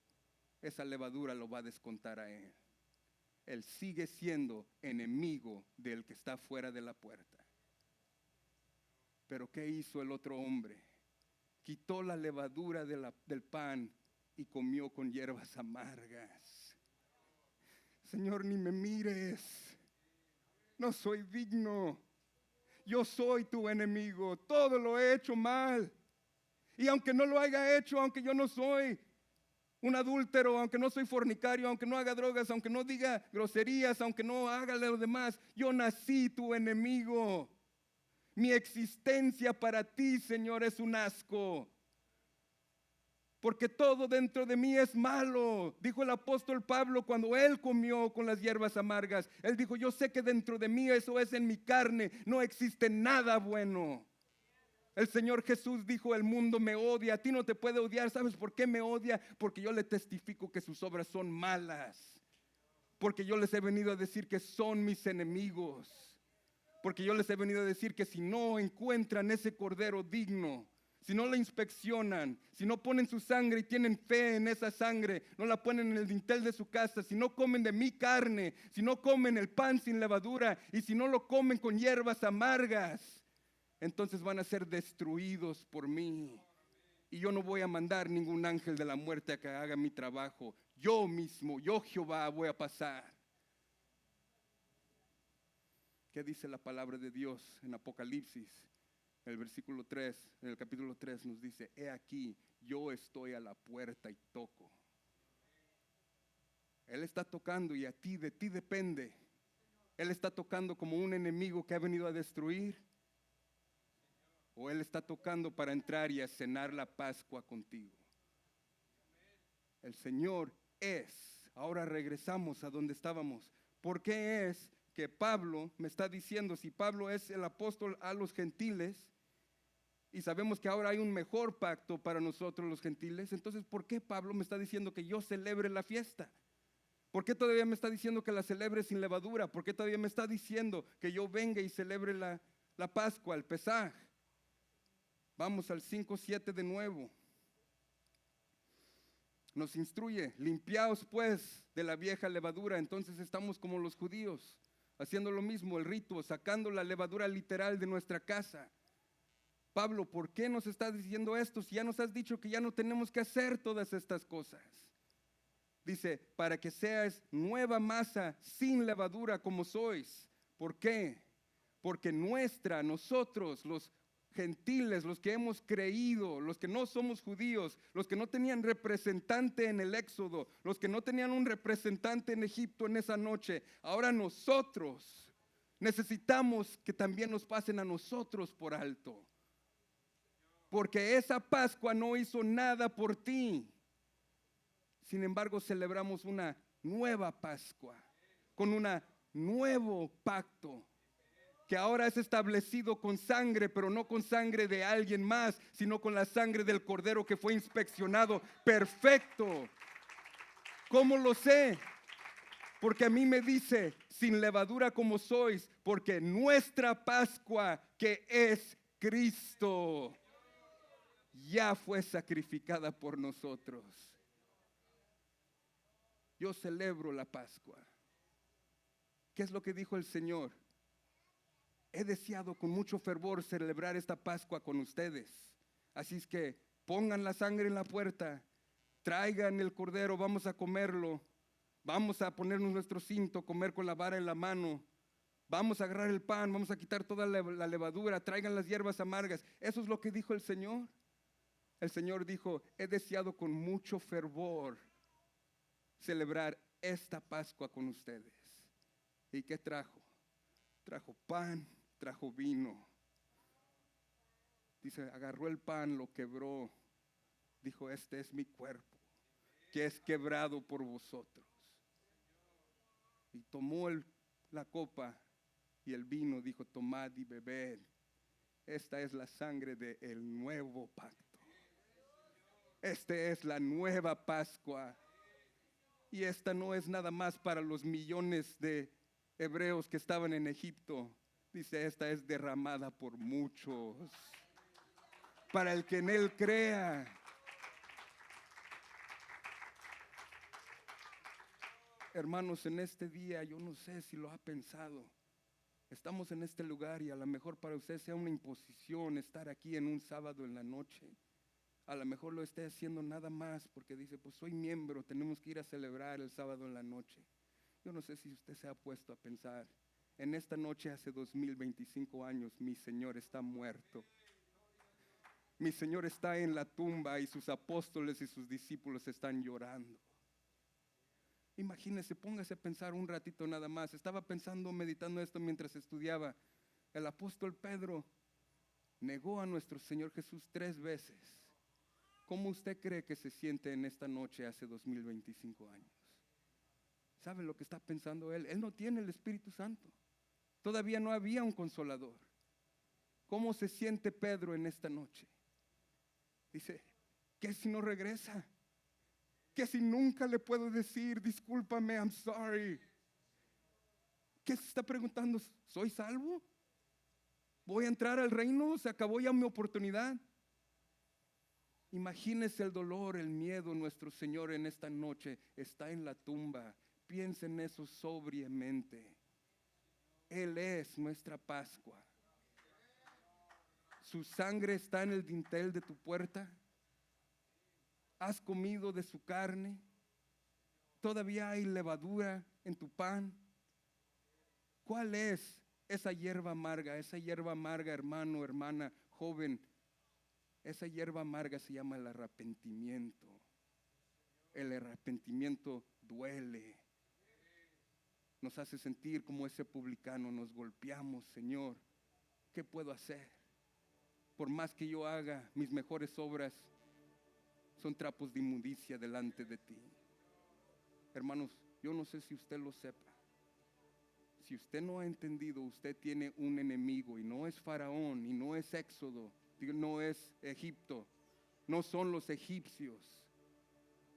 Esa levadura lo va a descontar a él. Él sigue siendo enemigo del que está fuera de la puerta. Pero ¿qué hizo el otro hombre? Quitó la levadura del pan y comió con hierbas amargas. Señor, ni me mires. No soy digno. Yo soy tu enemigo. Todo lo he hecho mal. Y aunque no lo haya hecho, aunque yo no soy un adúltero, aunque no soy fornicario, aunque no haga drogas, aunque no diga groserías, aunque no haga lo demás, yo nací tu enemigo. Mi existencia para ti, Señor, es un asco. Porque todo dentro de mí es malo. Dijo el apóstol Pablo cuando él comió con las hierbas amargas. Él dijo: yo sé que dentro de mí, eso es en mi carne, no existe nada bueno. El Señor Jesús dijo: el mundo me odia. A ti no te puede odiar. ¿Sabes por qué me odia? Porque yo le testifico que sus obras son malas. Porque yo les he venido a decir que son mis enemigos. Porque yo les he venido a decir que si no encuentran ese cordero digno, si no la inspeccionan, si no ponen su sangre y tienen fe en esa sangre, no la ponen en el dintel de su casa, si no comen de mi carne, si no comen el pan sin levadura y si no lo comen con hierbas amargas, entonces van a ser destruidos por mí. Y yo no voy a mandar ningún ángel de la muerte a que haga mi trabajo. Yo mismo, yo Jehová, voy a pasar. ¿Qué dice la palabra de Dios en Apocalipsis? El versículo 3, en el capítulo 3 nos dice: he aquí, yo estoy a la puerta y toco. Él está tocando y de ti depende. Él está tocando como un enemigo que ha venido a destruir, o Él está tocando para entrar y a cenar la Pascua contigo. El Señor es. Ahora regresamos a donde estábamos. ¿Por qué es que Pablo me está diciendo, si Pablo es el apóstol a los gentiles, y sabemos que ahora hay un mejor pacto para nosotros los gentiles, entonces ¿por qué Pablo me está diciendo que yo celebre la fiesta? ¿Por qué todavía me está diciendo que la celebre sin levadura? ¿Por qué todavía me está diciendo que yo venga y celebre la Pascua, el Pesaj? Vamos al 5:7 de nuevo. Nos instruye: limpiaos pues de la vieja levadura. Entonces estamos como los judíos, haciendo lo mismo, el rito, sacando la levadura literal de nuestra casa. Pablo, ¿por qué nos estás diciendo esto si ya nos has dicho que ya no tenemos que hacer todas estas cosas? Dice: para que seas nueva masa sin levadura como sois. ¿Por qué? Porque nosotros los gentiles, los que hemos creído, los que no somos judíos, los que no tenían representante en el Éxodo, los que no tenían un representante en Egipto en esa noche, ahora nosotros necesitamos que también nos pasen a nosotros por alto. Porque esa Pascua no hizo nada por ti. Sin embargo, celebramos una nueva Pascua con un nuevo pacto que ahora es establecido con sangre, pero no con sangre de alguien más, sino con la sangre del Cordero que fue inspeccionado perfecto. ¿Cómo lo sé? Porque a mí me dice: sin levadura como sois, porque nuestra Pascua, que es Cristo, ya fue sacrificada por nosotros. Yo celebro la Pascua. ¿Qué es lo que dijo el Señor? He deseado con mucho fervor celebrar esta Pascua con ustedes. Así es que pongan la sangre en la puerta, traigan el cordero, vamos a comerlo, vamos a ponernos nuestro cinto, comer con la vara en la mano, vamos a agarrar el pan, vamos a quitar toda la levadura, traigan las hierbas amargas. Eso es lo que dijo el Señor. El Señor dijo: he deseado con mucho fervor celebrar esta Pascua con ustedes. ¿Y qué trajo? Trajo pan, trajo vino. Dice: agarró el pan, lo quebró, dijo: este es mi cuerpo, que es quebrado por vosotros. Y tomó la copa y el vino, dijo: tomad y bebed, esta es la sangre del nuevo pacto. Esta es la nueva Pascua. Y esta no es nada más para los millones de hebreos que estaban en Egipto. Dice: esta es derramada por muchos, para el que en Él crea. Hermanos, en este día, yo no sé si lo ha pensado, estamos en este lugar y a lo mejor para usted sea una imposición estar aquí en un sábado en la noche. A lo mejor lo esté haciendo nada más porque dice: pues soy miembro, tenemos que ir a celebrar el sábado en la noche. Yo no sé si usted se ha puesto a pensar: en esta noche hace 2025 años mi Señor está muerto. Mi Señor está en la tumba y sus apóstoles y sus discípulos están llorando. Imagínese, póngase a pensar un ratito nada más. Estaba pensando, meditando esto mientras estudiaba. El apóstol Pedro negó a nuestro Señor Jesús 3 veces. ¿Cómo usted cree que se siente en esta noche hace 2025 años? ¿Sabe lo que está pensando él? Él no tiene el Espíritu Santo. Todavía no había un consolador. ¿Cómo se siente Pedro en esta noche? Dice: ¿qué si no regresa? ¿Qué si nunca le puedo decir discúlpame, I'm sorry? ¿Qué se está preguntando? ¿Soy salvo? ¿Voy a entrar al reino? ¿Se acabó ya mi oportunidad? Imagínese el dolor, el miedo. Nuestro Señor en esta noche está en la tumba. Piensa en eso sobriamente. Él es nuestra Pascua. Su sangre está en el dintel de tu puerta. ¿Has comido de su carne? ¿Todavía hay levadura en tu pan? ¿Cuál es esa hierba amarga, hermano, hermana, joven, esa hierba amarga se llama el arrepentimiento. El arrepentimiento duele. Nos hace sentir como ese publicano, nos golpeamos, Señor, ¿qué puedo hacer? Por más que yo haga mis mejores obras, son trapos de inmundicia delante de ti. Hermanos, yo no sé si usted lo sepa. Si usted no ha entendido, usted tiene un enemigo y no es Faraón y no es Éxodo, no es Egipto, no son los egipcios.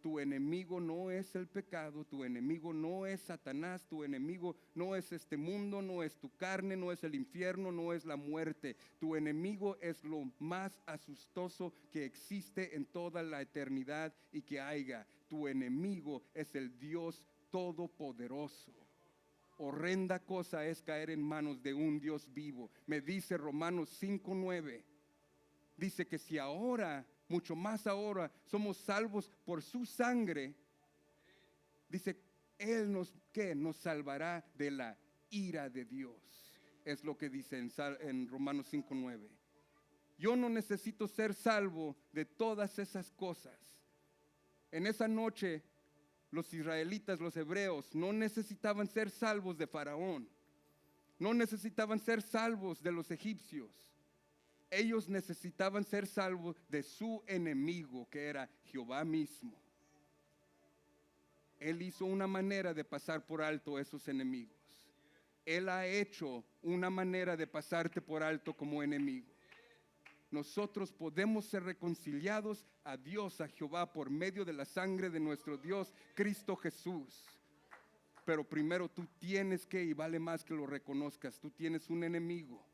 Tu enemigo no es el pecado, tu enemigo no es Satanás, tu enemigo no es este mundo, no es tu carne, no es el infierno, no es la muerte. Tu enemigo es lo más asustoso que existe en toda la eternidad y que haya. Tu enemigo es el Dios todopoderoso. Horrenda cosa es caer en manos de un Dios vivo. Me dice Romanos 5:9. Dice que si ahora, mucho más ahora, somos salvos por su sangre, dice, Él nos salvará de la ira de Dios. Es lo que dice en Romanos 5:9. Yo no necesito ser salvo de todas esas cosas. En esa noche, los israelitas, los hebreos, no necesitaban ser salvos de Faraón. No necesitaban ser salvos de los egipcios. Ellos necesitaban ser salvos de su enemigo, que era Jehová mismo. Él hizo una manera de pasar por alto a esos enemigos. Él ha hecho una manera de pasarte por alto como enemigo. Nosotros podemos ser reconciliados a Dios, a Jehová, por medio de la sangre de nuestro Dios, Cristo Jesús. Pero primero tú tienes que, y vale más que lo reconozcas, tú tienes un enemigo.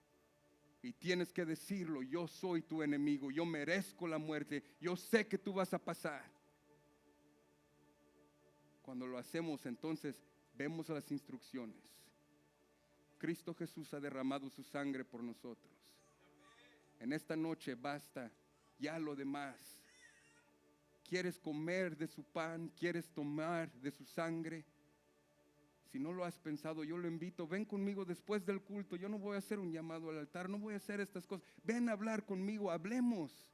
Y tienes que decirlo, yo soy tu enemigo, yo merezco la muerte, yo sé que tú vas a pasar. Cuando lo hacemos, entonces vemos las instrucciones. Cristo Jesús ha derramado su sangre por nosotros. En esta noche basta ya lo demás. ¿Quieres comer de su pan? ¿Quieres tomar de su sangre? Si no lo has pensado, yo lo invito, ven conmigo después del culto. Yo no voy a hacer un llamado al altar, no voy a hacer estas cosas. Ven a hablar conmigo, hablemos.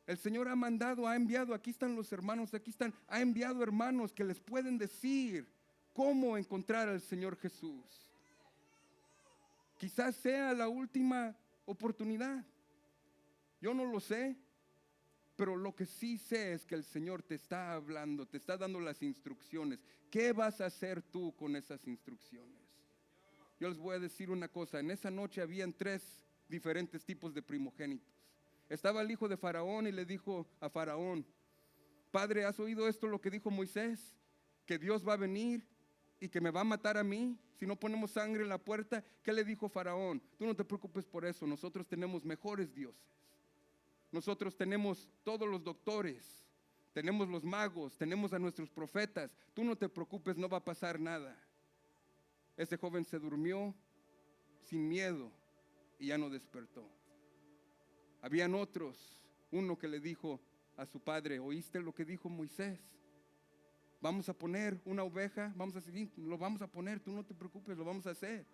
El Señor ha mandado, ha enviado, aquí están los hermanos, ha enviado hermanos que les pueden decir cómo encontrar al Señor Jesús. Quizás sea la última oportunidad. Yo no lo sé, pero lo que sí sé es que el Señor te está hablando, te está dando las instrucciones. ¿Qué vas a hacer tú con esas instrucciones? Yo les voy a decir una cosa. En esa noche habían 3 diferentes tipos de primogénitos. Estaba el hijo de Faraón y le dijo a Faraón: Padre, ¿has oído esto lo que dijo Moisés? Que Dios va a venir y que me va a matar a mí si no ponemos sangre en la puerta. ¿Qué le dijo Faraón? Tú no te preocupes por eso, nosotros tenemos mejores dioses. Nosotros tenemos todos los doctores, tenemos los magos, tenemos a nuestros profetas. Tú no te preocupes, no va a pasar nada. Ese joven se durmió sin miedo y ya no despertó. Habían otros, uno que le dijo a su padre: ¿oíste lo que dijo Moisés? Vamos a poner una oveja, vamos a seguir, lo vamos a poner, tú no te preocupes, lo vamos a hacer.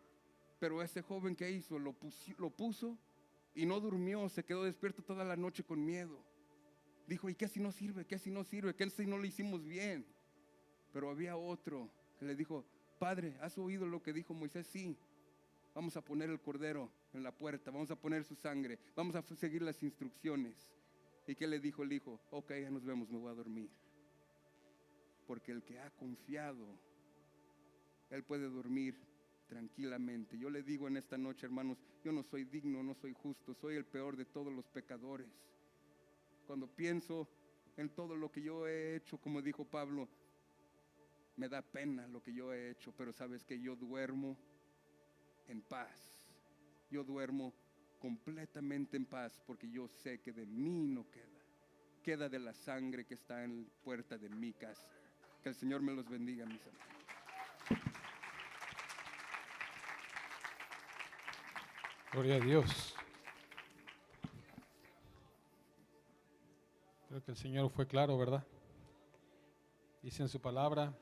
Pero ese joven, ¿qué hizo? Lo puso y no durmió, se quedó despierto toda la noche con miedo. Dijo: ¿y qué si no sirve? ¿Qué si no sirve? ¿Qué si no lo hicimos bien? Pero había otro que le dijo: Padre, ¿has oído lo que dijo Moisés? Sí, vamos a poner el cordero en la puerta, vamos a poner su sangre, vamos a seguir las instrucciones. ¿Y qué le dijo el hijo? Ok, ya nos vemos, me voy a dormir. Porque el que ha confiado, él puede dormir tranquilamente. Yo le digo en esta noche, hermanos, yo no soy digno, no soy justo, soy el peor de todos los pecadores. Cuando pienso en todo lo que yo he hecho, como dijo Pablo, me da pena lo que yo he hecho, pero sabes que yo duermo en paz. Yo duermo completamente en paz porque yo sé que de mí no queda de la sangre que está en la puerta de mi casa. Que el Señor me los bendiga, mis hermanos. Gloria a Dios. Creo que el Señor fue claro, ¿verdad? Dice en su palabra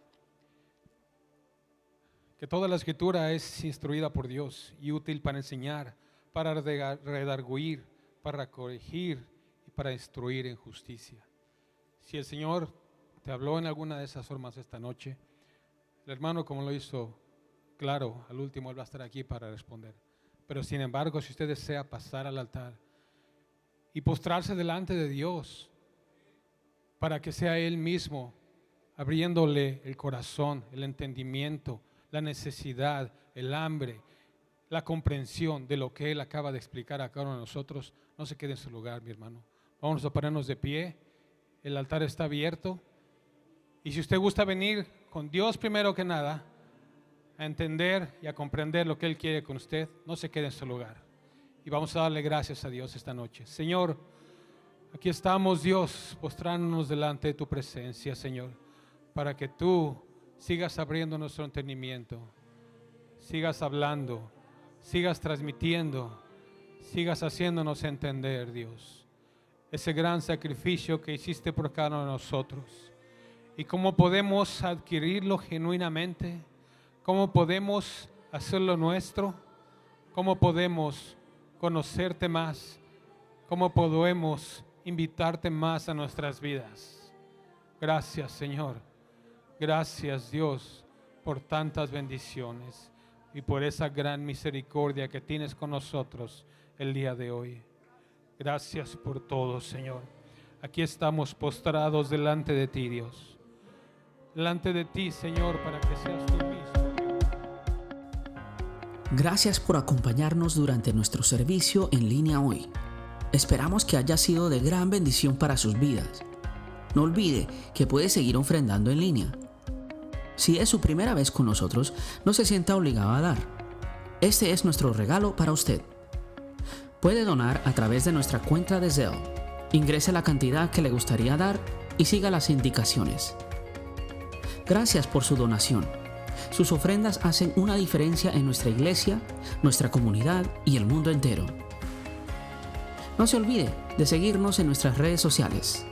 que toda la Escritura es instruida por Dios y útil para enseñar, para redarguir, para corregir y para instruir en justicia. Si el Señor te habló en alguna de esas formas esta noche, el hermano, como lo hizo claro, al último él va a estar aquí para responder. Pero sin embargo, si usted desea pasar al altar y postrarse delante de Dios para que sea Él mismo abriéndole el corazón, el entendimiento, la necesidad, el hambre, la comprensión de lo que Él acaba de explicar a cada uno de nosotros, no se quede en su lugar, mi hermano. Vamos a ponernos de pie, el altar está abierto. Y si usted gusta venir con Dios primero que nada, a entender y a comprender lo que Él quiere con usted, no se quede en su lugar. Y vamos a darle gracias a Dios esta noche. Señor, aquí estamos, Dios, postrándonos delante de tu presencia, Señor, para que tú sigas abriendo nuestro entendimiento, sigas hablando, sigas transmitiendo, sigas haciéndonos entender, Dios, ese gran sacrificio que hiciste por cada uno de nosotros y cómo podemos adquirirlo genuinamente, cómo podemos hacerlo nuestro, cómo podemos conocerte más, cómo podemos invitarte más a nuestras vidas. Gracias, Señor. Gracias, Dios, por tantas bendiciones y por esa gran misericordia que tienes con nosotros el día de hoy. Gracias por todo, Señor. Aquí estamos postrados delante de ti, Dios. Delante de ti, Señor, para que seas tú mismo. Gracias por acompañarnos durante nuestro servicio en línea hoy. Esperamos que haya sido de gran bendición para sus vidas. No olvide que puede seguir ofrendando en línea. Si es su primera vez con nosotros, no se sienta obligado a dar. Este es nuestro regalo para usted. Puede donar a través de nuestra cuenta de Zelle. Ingrese la cantidad que le gustaría dar y siga las indicaciones. Gracias por su donación. Sus ofrendas hacen una diferencia en nuestra iglesia, nuestra comunidad y el mundo entero. No se olvide de seguirnos en nuestras redes sociales.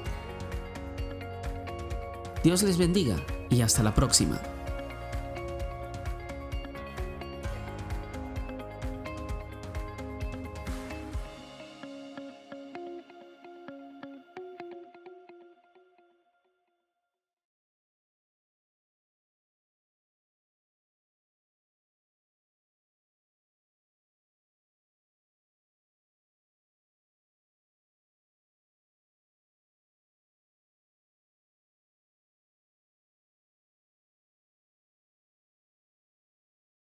Dios les bendiga y hasta la próxima.